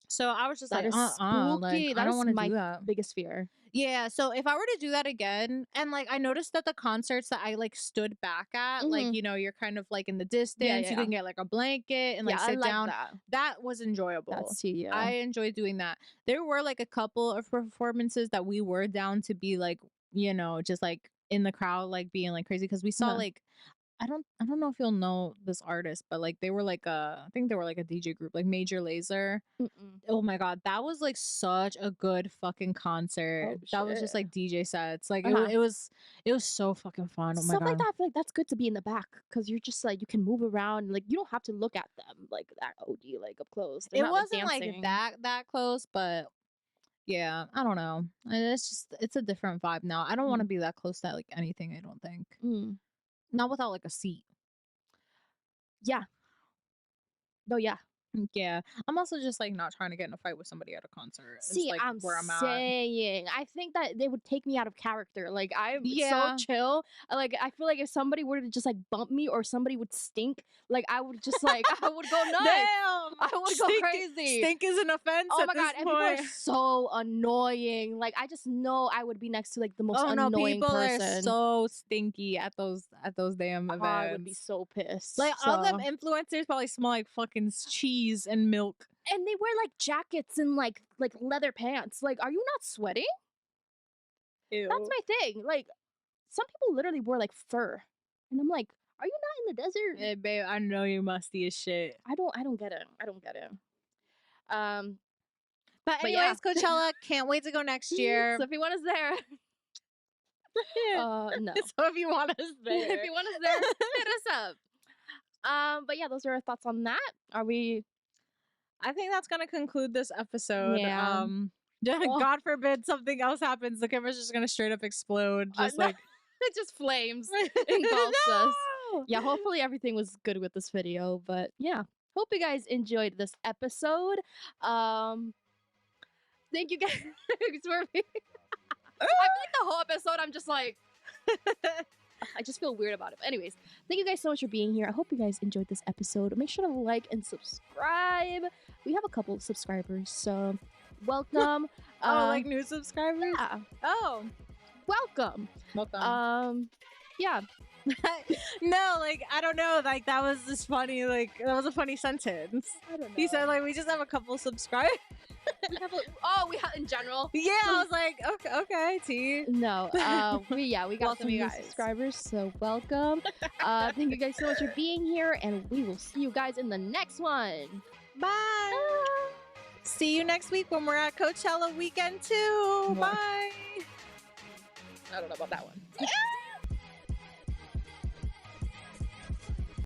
So I was just That like is like spooky. I That don't is want to my do that. biggest fear. Yeah, so if I were to do that again, and like I noticed that the concerts that I like stood back at, like Mhm. you're kind of like in the Yeah, distance, yeah, you yeah. can get like a blanket and Yeah, like I sit like down. that. That was enjoyable. That's too, yeah. I enjoyed doing that. There were like a couple of performances that we were down to be like, just like in the crowd, like being like crazy because we saw Uh-huh. like I don't know if you'll know this artist, but like they were like I think they were like a DJ group, like Major Lazer. Mm-mm. Oh my god, that was like such a good fucking concert. Oh That was just shit. like DJ sets. Like Uh-huh. it was so fucking fun. Oh my Stuff like god. that, I feel like that's good to be in the back because you're just like you can move around. Like you don't have to look at them like that OD like up close. They're It not like wasn't like dancing. that close, but yeah, I don't know. It's a different vibe now. I don't want to Mm. be that close to like anything, I don't think. Mm. Not without like a seat. Yeah. No, yeah. Yeah. I'm also just like not trying to get in a fight with somebody at a concert. It's See, like I'm where I'm at. saying, I think that they would take me out of character. Like I'm so Yeah. chill. Like I feel like if somebody were to just like bump me or somebody would stink, like I would just like I would go nuts. Damn. I would go crazy. Stink is an offense Oh at my this god, and people are point. so annoying. Like I just know I would be next to like the most Oh no, annoying people person. are so stinky at those damn events. I would be so pissed. Like all them So- influencers probably smell like fucking cheese and milk. and they wear like jackets and like leather pants. Like, are you not sweating? Ew. That's my thing. Like, some people literally wear like fur, and I'm like, are you not in the desert? Hey, babe, I know you musty as shit. I don't get it. I don't get it. But But yeah. anyways, Coachella, can't wait to go next year. So if you want us there, no. So if you want us there. If you want us there, hit us up. But yeah, those are our thoughts on that. Are we? I think that's gonna conclude this episode. Yeah. Oh. God forbid something else happens. The camera's just gonna straight up explode. Just No. like It just flames, engulfs us. No! Yeah, hopefully everything was good with this video. But yeah, hope you guys enjoyed this episode. Thank you guys for being. I feel like the whole episode, I'm just like, I just feel weird about it. But anyways, thank you guys so much for being here. I hope you guys enjoyed this episode. Make sure to like and subscribe. We have a couple of subscribers, so welcome. like new subscribers? Yeah, Oh. welcome. Welcome. Yeah. No, like I don't know. Like that was just funny. Like that was a funny sentence. I don't know. He said like we just have a couple subscribers. we have in general. Yeah, I was like, okay, T. No, we got Welcome, some you new guys. subscribers, so welcome. Thank you guys so much for being here, and we will see you guys in the next one. Bye. See you next week when we're at Coachella weekend too. Mwah. Bye. I don't know about that one.